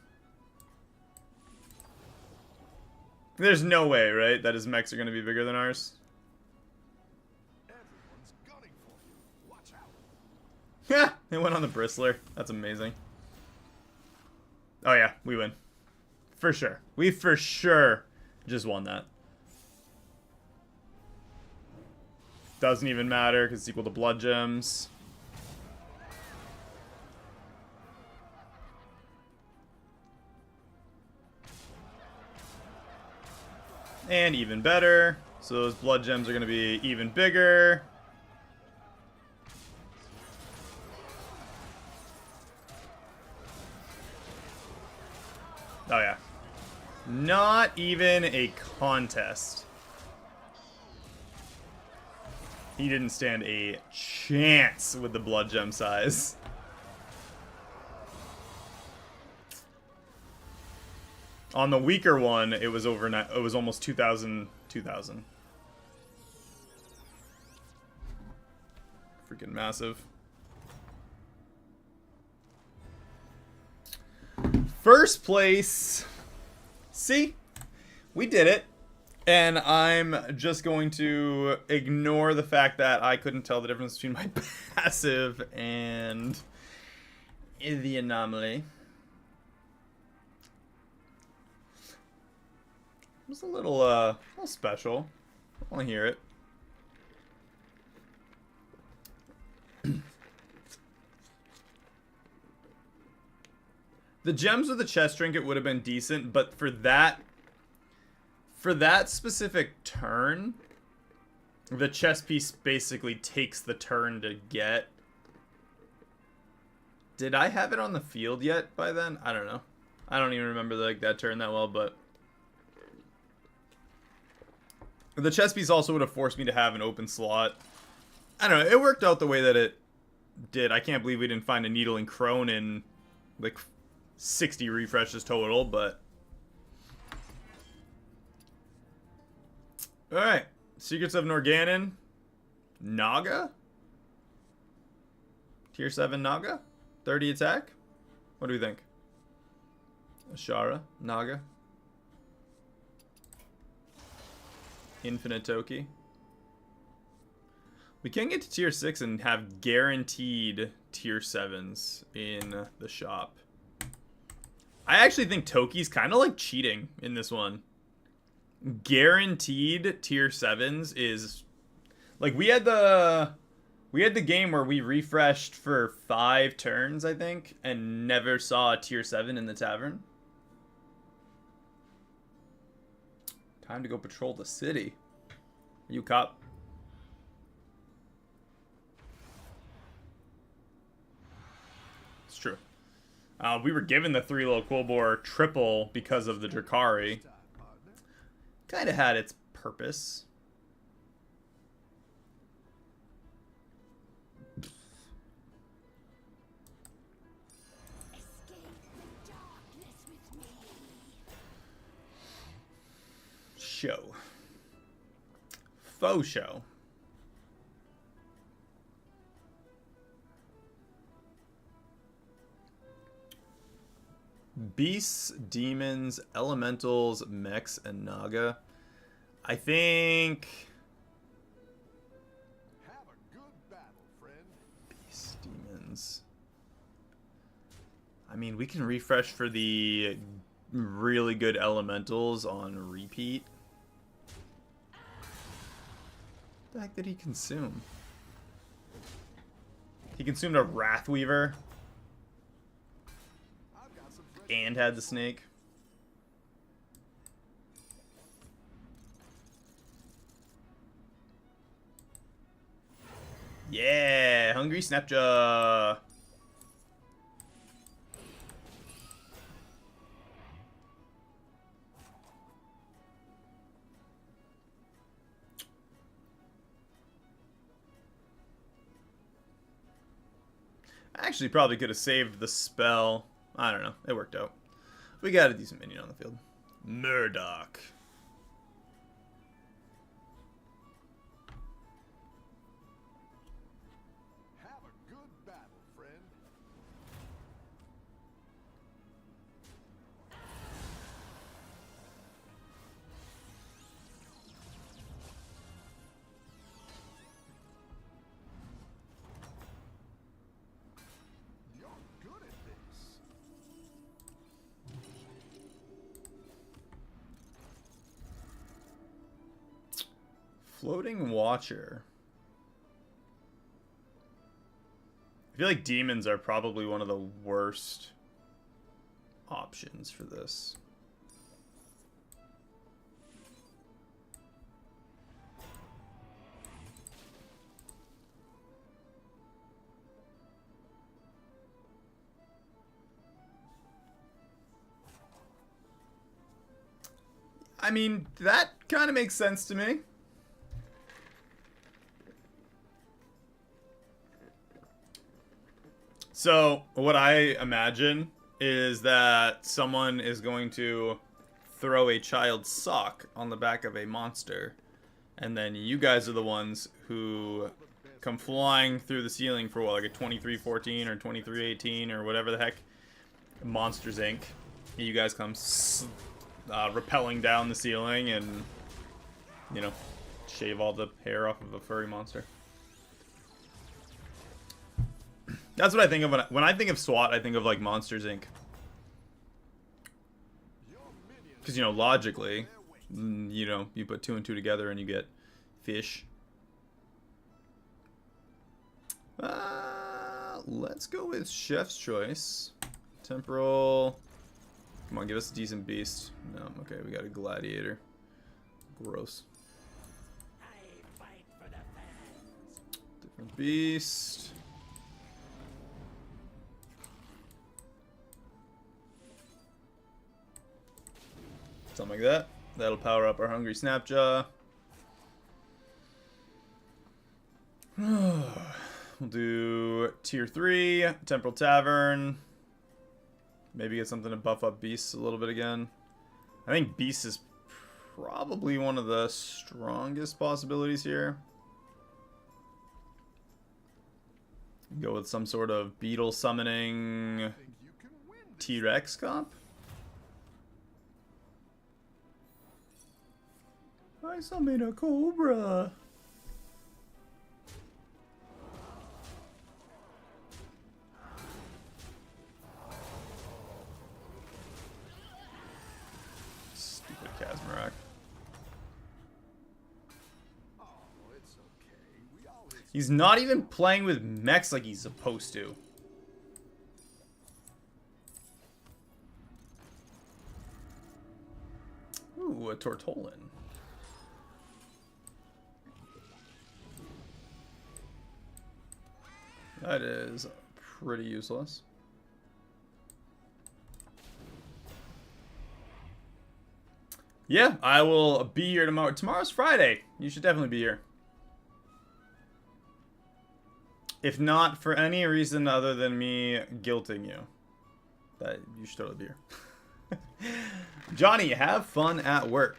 There's no way, right, that his mechs are going to be bigger than ours? Everyone's gunning for you. Watch out. Yeah, they went on the Bristler. That's amazing. Oh yeah, we win. For sure. We for sure just won that. Doesn't even matter because it's equal to blood gems. And even better. So those blood gems are going to be even bigger. Oh, yeah. Not even a contest. He didn't stand a chance with the blood gem size. On the weaker one, it was overnight. It was almost 2,000. 2,000. Freaking massive. First place. See? We did it. And I'm just going to ignore the fact that I couldn't tell the difference between my passive and the anomaly. It was a little special. I want to hear it. The gems with the chest trinket would have been decent, but for that specific turn, the chest piece basically takes the turn to get. Did I have it on the field yet by then? I don't know. I don't even remember that turn that well, but the chest piece also would have forced me to have an open slot. I don't know. It worked out the way that it did. I can't believe we didn't find a Needle and Crone in like 60 refreshes total, but alright. Secrets of Norganon. Naga? Tier 7 Naga? 30 attack? What do we think? Ashara? Naga? Infinite Toki? We can get to tier 6 and have guaranteed tier 7s in the shop. I actually think Toki's kind of like cheating in this one. Guaranteed tier 7s is like we had the game where we refreshed for 5 turns, I think, and never saw a tier 7 in the tavern. Time to go patrol the city. Are you cop? It's true. We were given the 3 little Quilboar triple because of the Drakari. Kind of had its purpose. Show. Faux show. Beasts, demons, elementals, mechs, and Naga. I think Have a good battle, friend. beasts, demons. I mean, we can refresh for the really good elementals on repeat. What the heck did he consume? He consumed a Wrathweaver I've got some fresh and had the snake. Yeah, Hungry Snapjaw. I actually probably could have saved the spell. I don't know. It worked out. We got a decent minion on the field. Murdoch. Have a good battle, friend. You're good at this. Floating Watcher. I feel like demons are probably one of the worst options for this. I mean, that kind of makes sense to me. So, what I imagine is that someone is going to throw a child's sock on the back of a monster, and then you guys are the ones who come flying through the ceiling for what, like a 2314 or 2318 or whatever the heck, Monsters Inc. You guys come rappelling down the ceiling and, you know, shave all the hair off of a furry monster. That's what I think of when I think of SWAT. I think of like Monsters Inc. Because, you know, logically, you know, you put 2 and 2 together and you get fish. Let's go with Chef's Choice. Temporal. Come on, give us a decent beast. No, okay, we got a gladiator. Gross. Different beast. Something like that. That'll power up our Hungry Snapjaw. We'll do tier 3, Temporal Tavern. Maybe get something to buff up Beasts a little bit again. I think Beast is probably one of the strongest possibilities here. Go with some sort of beetle summoning T-Rex comp. I summoned a cobra. Stupid Kazmarok. Oh, it's okay. We all hit He's not even playing with mechs like he's supposed to. Ooh, a Tortolin. That is pretty useless. Yeah, I will be here tomorrow. Tomorrow's Friday. You should definitely be here. If not for any reason other than me guilting you, that you should totally be here. Johnny, have fun at work.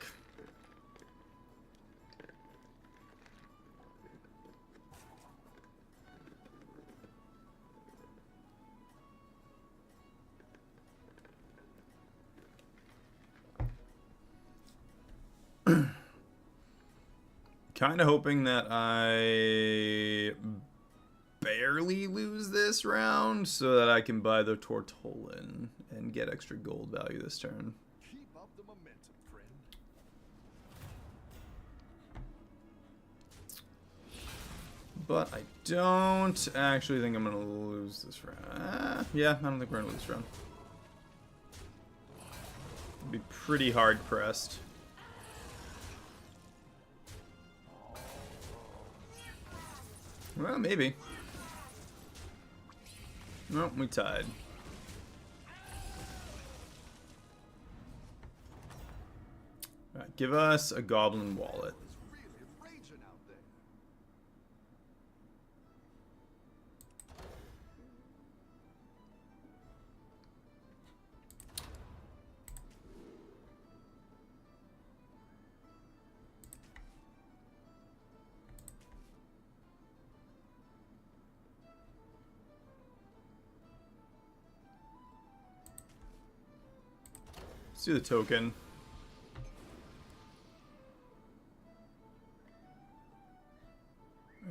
Kind of hoping that I barely lose this round so that I can buy the Tortolin and get extra gold value this turn. Keep up the momentum, friend. But I don't actually think I'm going to lose this round. Yeah, I don't think we're going to lose this round. It'd be pretty hard pressed. Well, maybe. Nope, we tied. Alright, give us a goblin wallet. It's really raging out there. Let's do the token.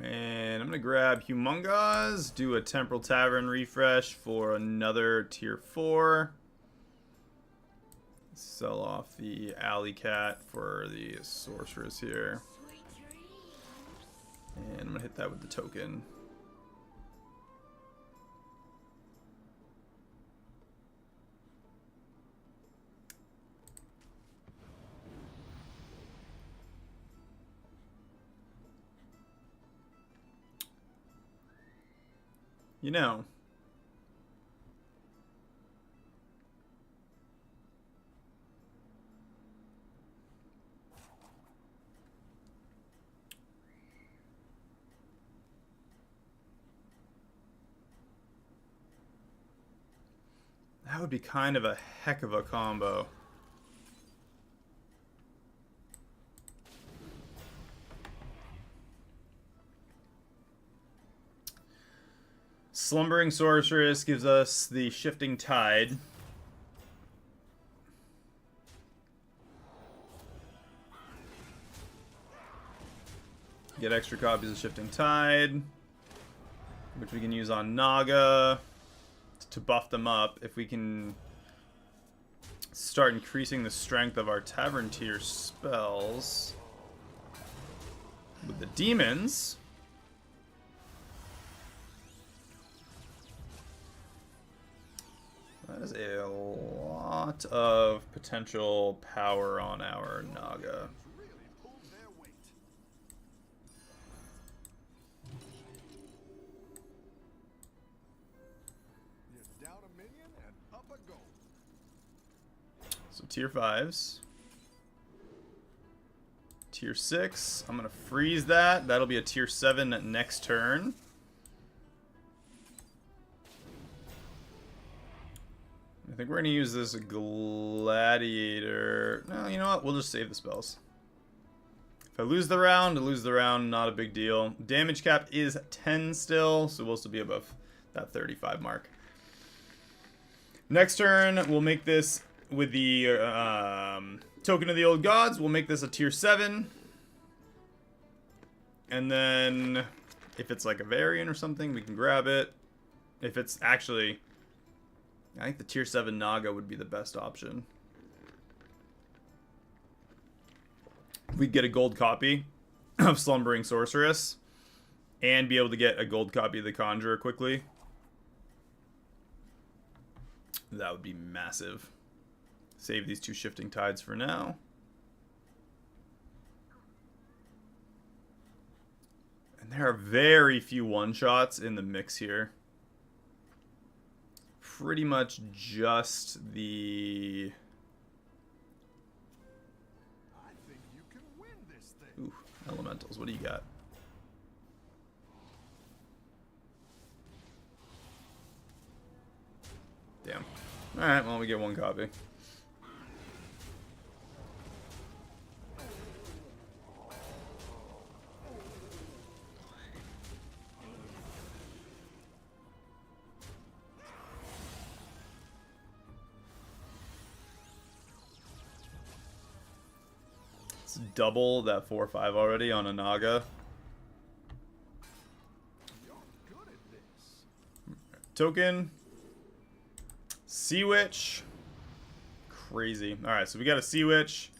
And I'm going to grab Humongous, do a Temporal Tavern refresh for another tier 4. Sell off the Alley Cat for the Sorceress here. And I'm going to hit that with the token. You know, That would be kind of a heck of a combo. Slumbering Sorceress gives us the Shifting Tide. Get extra copies of Shifting Tide, which we can use on Naga to buff them up. If we can start increasing the strength of our Tavern tier spells with the demons, that is a lot of potential power on our Naga. Really pulled their weight. You're down a minion and up a goal. So tier 5s. Tier 6. I'm going to freeze that. That'll be a tier 7 next turn. I think we're going to use this Gladiator. No, you know what? We'll just save the spells. If I lose the round, I lose the round. Not a big deal. Damage cap is 10 still, so we'll still be above that 35 mark. Next turn, we'll make this with the Token of the Old Gods. We'll make this a tier 7. And then, if it's like a variant or something, we can grab it. If it's actually... I think the tier 7 Naga would be the best option. We'd get a gold copy of Slumbering Sorceress and be able to get a gold copy of the Conjurer quickly. That would be massive. Save these 2 Shifting Tides for now. And there are very few one-shots in the mix here. Pretty much just the... I think you can win this thing. Ooh, elementals. What do you got? Damn. Alright, well, we get 1 copy. Double that 4-5 already on a Naga. You're good at this. Token. Sea Witch. Crazy. Alright, so we got a Sea Witch.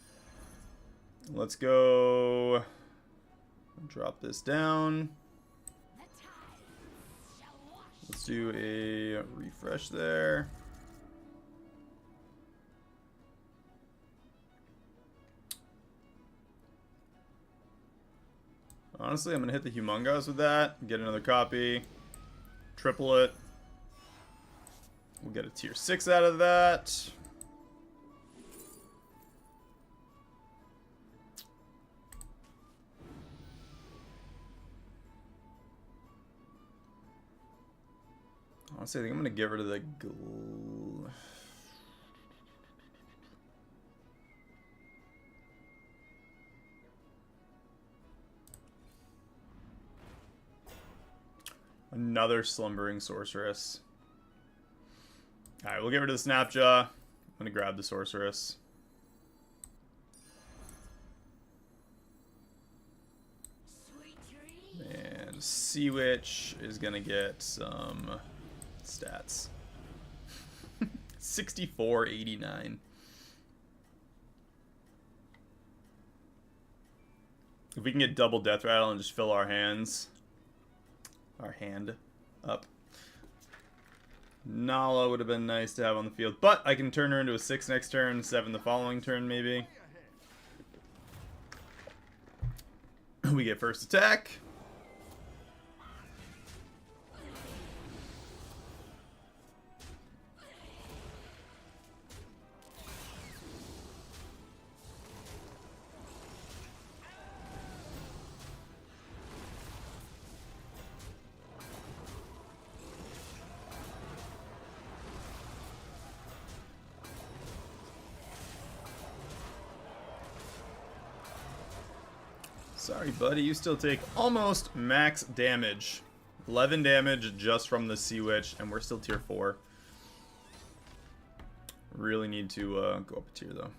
Let's go. Drop this down. Let's do a refresh there. Honestly, I'm going to hit the Humongous with that. Get another copy. Triple it. We'll get a tier 6 out of that. Honestly, I think I'm going to get rid of the... Another Slumbering Sorceress. Alright, we'll get rid of the Snapjaw. I'm going to grab the Sorceress. And Sea Witch is going to get some stats. 64.89. If we can get double Death Rattle and just fill our hands... Our hand up. Nala would have been nice to have on the field, but I can turn her into a 6 next turn, 7 the following turn maybe. We get first attack. Sorry, buddy. You still take almost max damage. 11 damage just from the Sea Witch, and we're still tier 4. Really need to go up a tier, though.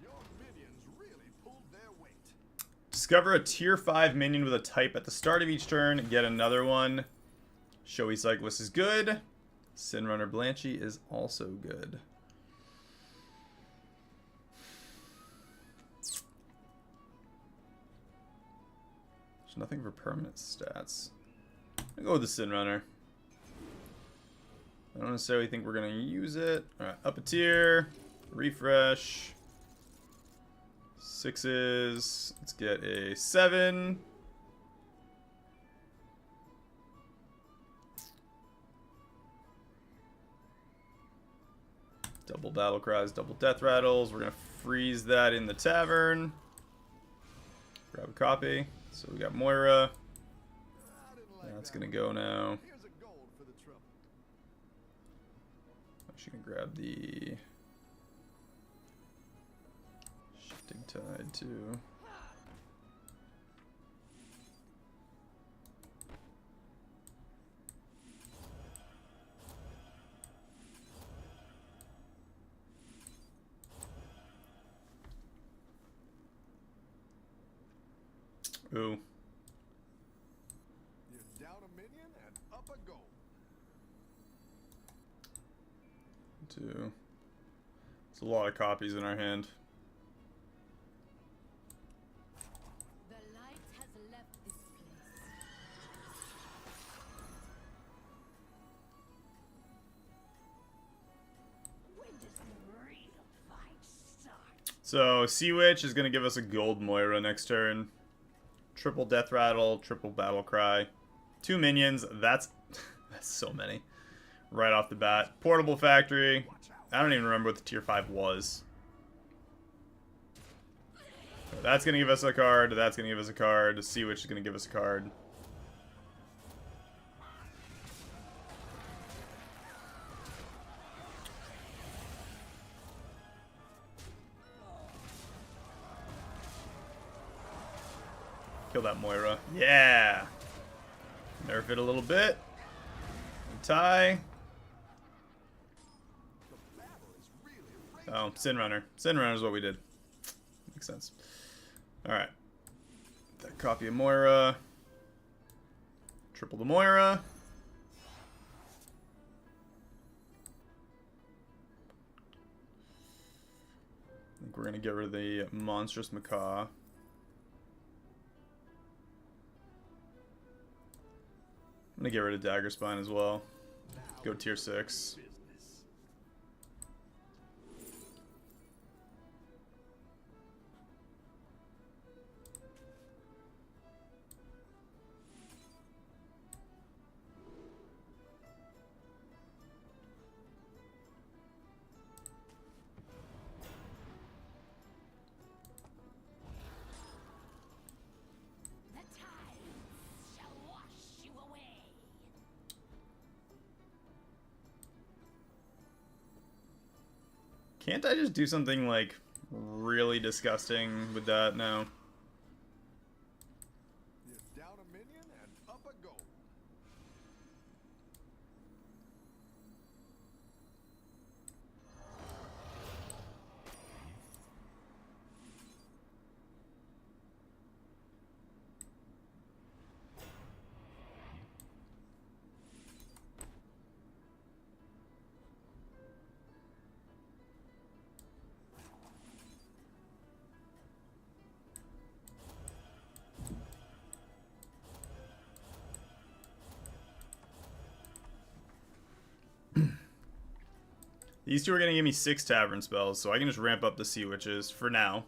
Your minions really pulled their weight. Discover a tier 5 minion with a type at the start of each turn. Get another one. Showy Cyclist is good. Sin Runner Blanchy is also good. There's nothing for permanent stats. I'll go with the Sin Runner. I don't necessarily think we're going to use it. Alright, up a tier. Refresh. 6s. Let's get a 7. Double Battle Cries, double Death Rattles. We're going to freeze that in the tavern. Grab a copy. So we got Moira. I didn't like That's that going to one. go now. Here's a gold for the trouble. She can grab the Shifting Tide too. Ooh. You're down a minion and up a gold. 2. It's a lot of copies in our hand. The light has left this place. When does the real fight start? So Sea Witch is gonna give us a gold Moira next turn. Triple Death Rattle, triple Battle Cry. 2 minions, that's that's so many. Right off the bat. Portable Factory. I don't even remember what the tier 5 was. That's gonna give us a card, that's gonna give us a card, Sea Witch is gonna give us a card. Kill that Moira. Yeah! Nerf it a little bit. Tie. Oh, Sin Runner. Sin Runner is what we did. Makes sense. Alright. That copy of Moira. Triple the Moira. I think we're going to get rid of the Monstrous Macaw. I'm going to get rid of Dagger Spine as well. Go tier 6. The tides shall wash you away. Can't I just do something, like, really disgusting with that now? You're down a minion and up a gold. These two are going to give me 6 Tavern spells, so I can just ramp up the Sea Witches for now.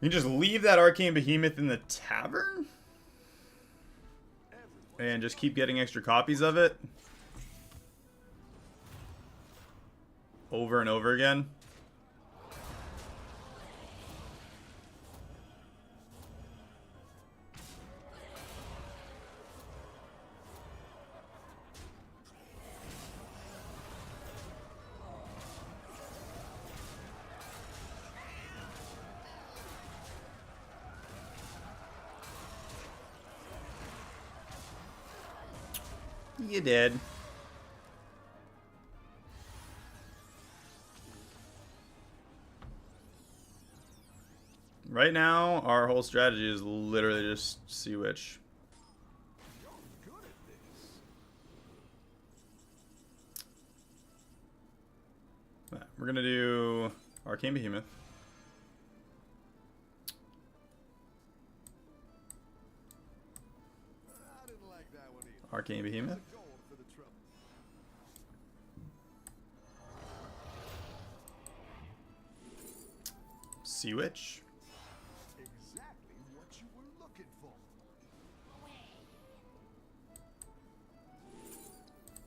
We can just leave that Arcane Behemoth in the Tavern? And just keep getting extra copies of it. Over and over again. You did. Right now, our whole strategy is literally just see which. You're good at this. Right, we're gonna do Arcane Behemoth. I didn't like that one either. Arcane Behemoth. Gold for the trouble. Sea Witch. Exactly what you were looking for.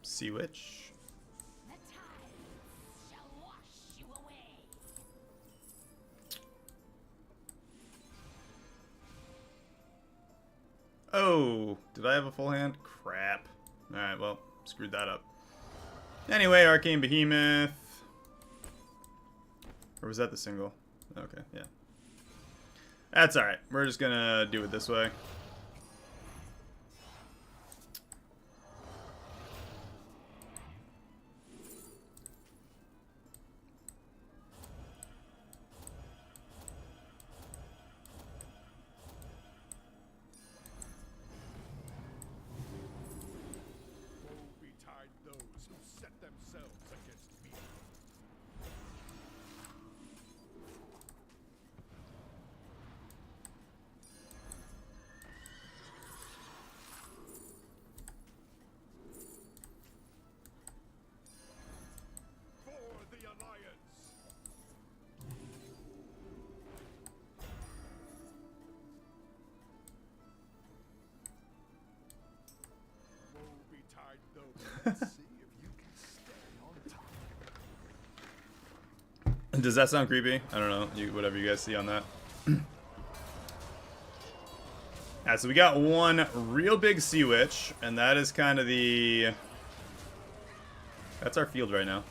Sea Witch. The tides shall wash you away. Oh, did I have a full hand? Crap. Alright, well, screwed that up. Anyway, Arcane Behemoth. Or was that the single? Okay, yeah. That's alright. We're just gonna do it this way. Woe betide those who set themselves against me. For the Alliance. Woe betide those. Let's see if you can stay on top. Does that sound creepy? I don't know. Whatever you guys see on that. Alright, so we got one real big Sea Witch, and that is kind of the... That's our field right now.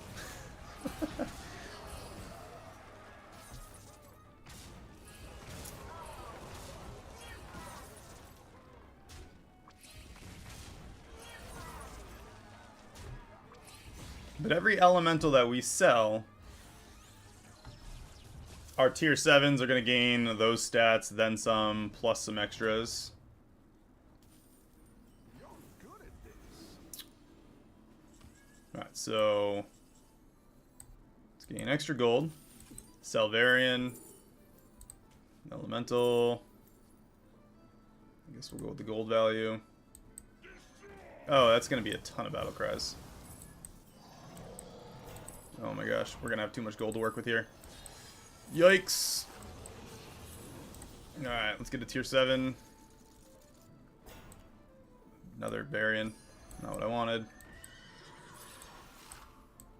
But every elemental that we sell, our tier 7s are going to gain those stats, then some, plus some extras. You're good at this. Alright, so let's gain extra gold. Salvarian. Elemental. I guess we'll go with the gold value. Oh, that's going to be a ton of battle cries. Oh my gosh, we're going to have too much gold to work with here. Yikes. Alright, let's get to tier 7. Another Varian. Not what I wanted.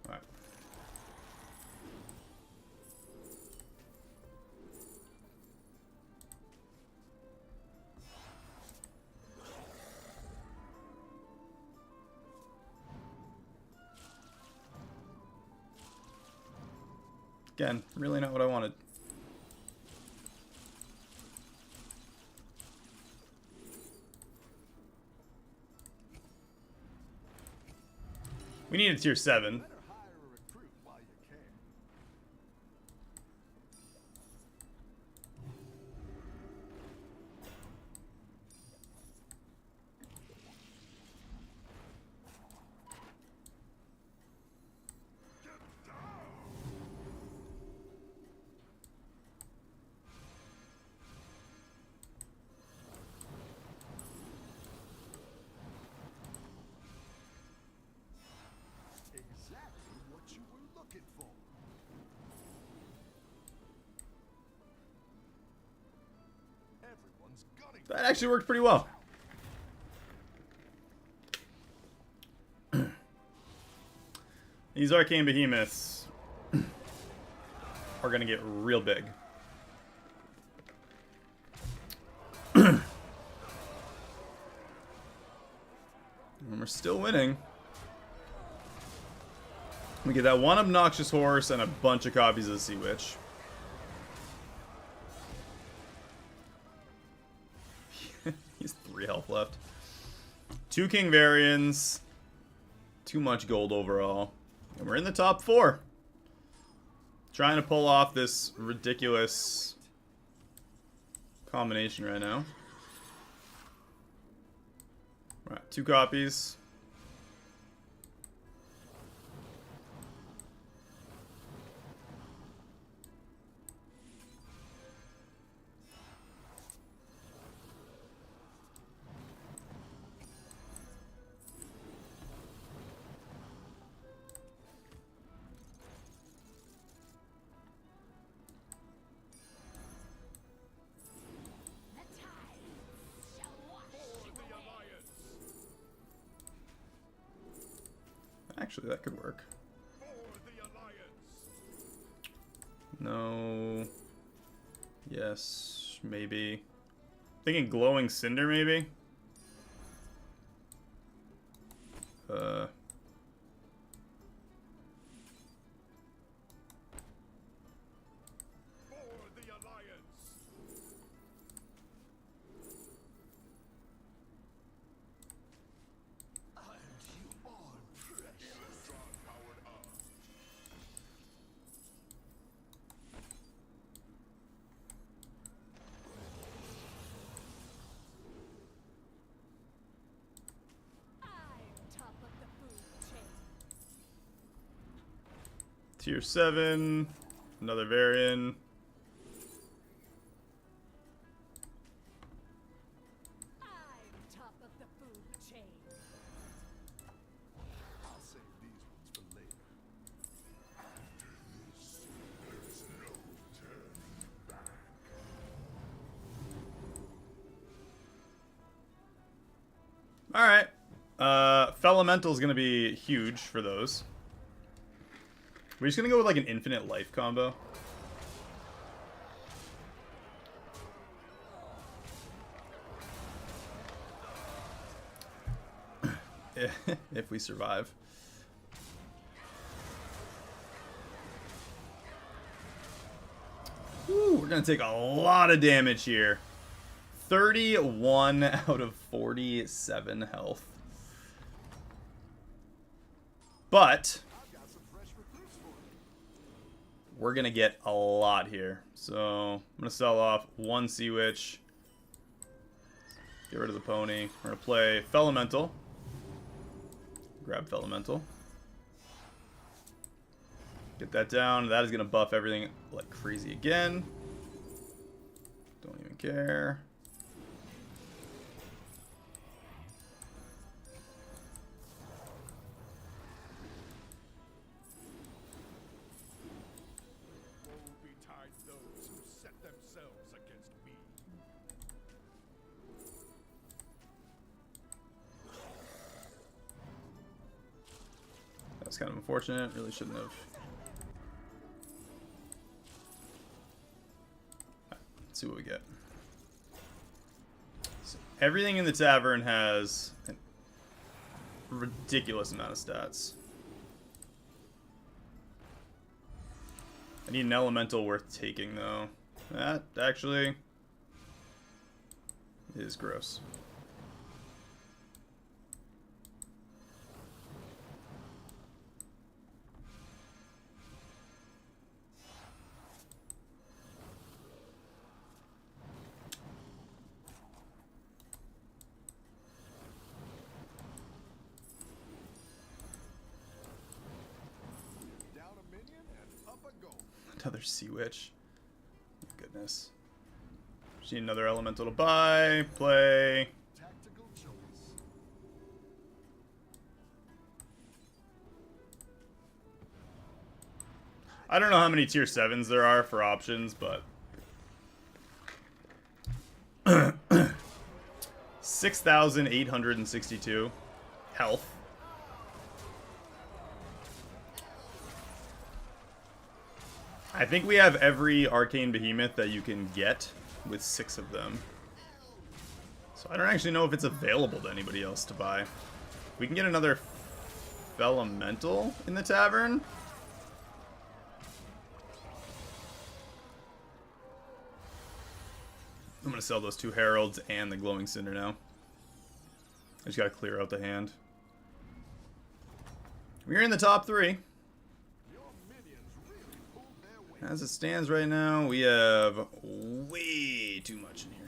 Alright. Again, really not what I wanted. We need a tier 7. Better hire a recruit while you can. Exactly what you were looking for. Everyone's gunning. That actually worked pretty well. These Arcane Behemoths are going to get real big. And we're still winning. We get that one obnoxious horse and a bunch of copies of the Sea Witch. He's 3 health left. 2 King Varians. too much gold overall. And we're in the top 4. Trying to pull off this ridiculous combination right now. Alright, 2 copies. Actually, that could work. No. Yes, maybe. Thinking glowing cinder, maybe. Tier 7, another variant. I'm top of the food chain. I'll save these ones for later. After this, there's no turning back. Alright. Fellemental is going to be huge for those. We're just going to go with like an infinite life combo. If we survive. Woo, we're going to take a lot of damage here. 31 out of 47 health. But we're going to get a lot here. So I'm going to sell off 1 Sea Witch. Get rid of the pony. We're going to play Fellemental. Grab Fellemental. Get that down. That is going to buff everything like crazy again. Don't even care. Woe betide those who set themselves against me. That's kind of unfortunate. Really shouldn't have. Let's see what we get. So everything in the tavern has a ridiculous amount of stats. I need an elemental worth taking, though. That actually is gross. Down a minion and up a goal. Another Sea Witch. Goodness. Just need another elemental to buy, play. Tactical choice. I don't know how many tier 7s there are for options, but 6,862 health. I think we have every arcane behemoth that you can get with 6 of them. So I don't actually know if it's available to anybody else to buy. We can get another Fellemental in the tavern. I'm going to sell those 2 Heralds and the Glowing Cinder now. I just got to clear out the hand. We're in the top 3. Your minions really pulled their weight. As it stands right now, we have way too much in here.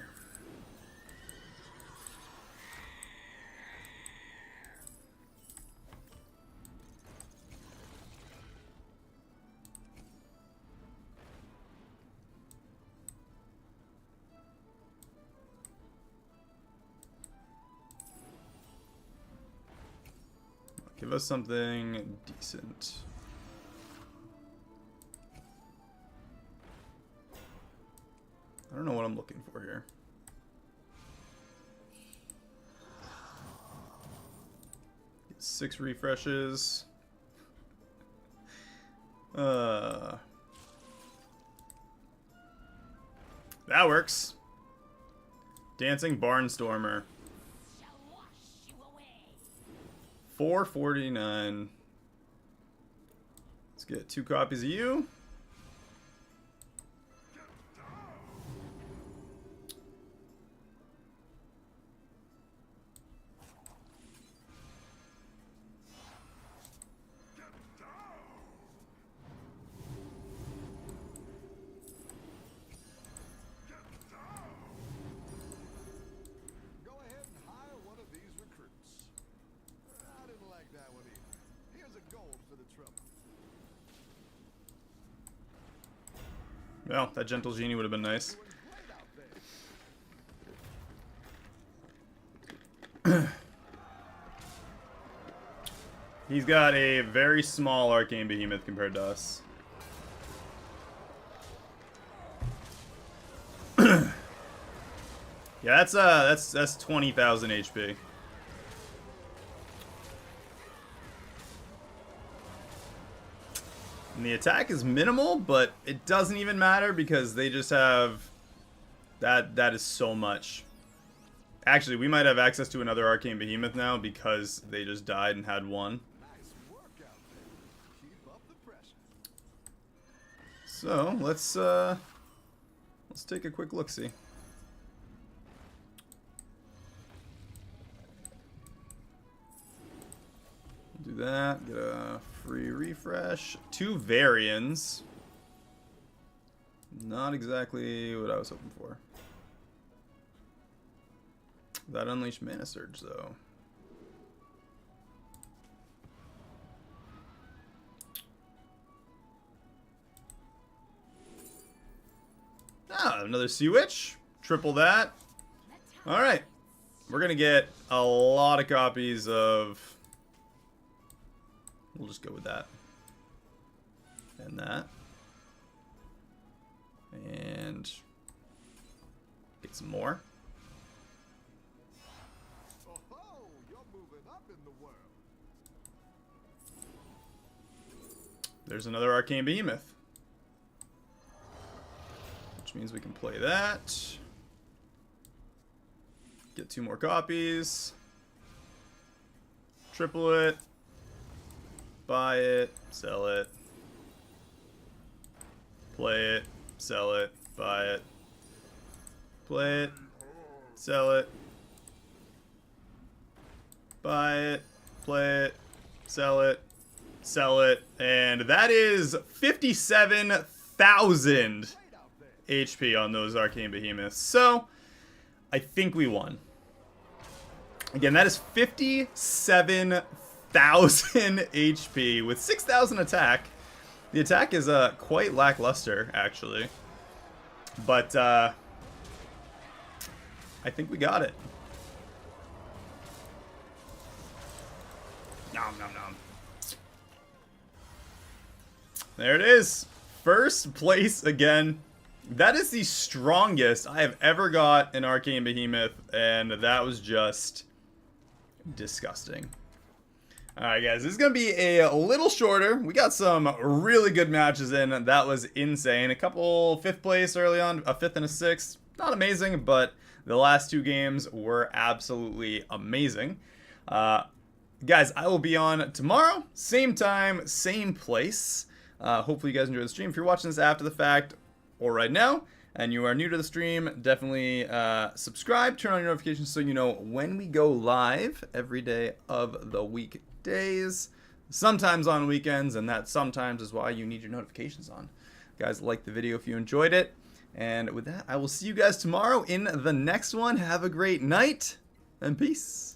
Give us something decent. I don't know what I'm looking for here. Get 6 refreshes. That works. Dancing Barnstormer. Shall wash you away. 449. Let's get 2 copies of you. Go ahead and hire one of these recruits. I didn't like that one either. Here's a gold for the trouble. Well, that Gentle Genie would have been nice. Doing great out there. He's got a very small Arcane Behemoth compared to us. Yeah, that's 20,000 HP. And the attack is minimal, but it doesn't even matter because they just have that is so much. Actually, we might have access to another Arcane Behemoth now because they just died and had one. Nice work out there. Keep up the pressure. So let's take a quick look-see. Do that. Get a free refresh. 2 Varians. Not exactly what I was hoping for. That Unleashed Mana Surge, though. Ah, another Sea Witch. Triple that. Alright. We're going to get a lot of copies of... We'll just go with that. And that. And... get some more. Oh, you're moving up in the world. There's another Arcane Behemoth. Which means we can play that. Get 2 more copies. Triple it. Buy it. Sell it. Play it. Sell it. Buy it. Play it. Sell it. Buy it. Play it. Sell it. Sell it. And that is 57,000 HP on those Arcane Behemoths. So, I think we won. Again, that is 57,000 HP with 6,000 attack. The attack is quite lackluster, actually. But, I think we got it. Nom, nom, nom. There it is. First place again. That is the strongest I have ever got an Arcane Behemoth, and that was just disgusting. Alright guys, this is going to be a little shorter. We got some really good matches in. That was insane. A couple 5th place early on, a 5th and a 6th. Not amazing, but the last 2 games were absolutely amazing. Guys, I will be on tomorrow, same time, same place. Hopefully you guys enjoy the stream. If you're watching this after the fact or right now, and you are new to the stream, definitely subscribe, turn on your notifications so you know when we go live every day of the weekdays. sometimes on weekends, and that sometimes is why you need your notifications on. Guys, like the video if you enjoyed it. And with that, I will see you guys tomorrow in the next one. Have a great night, and peace.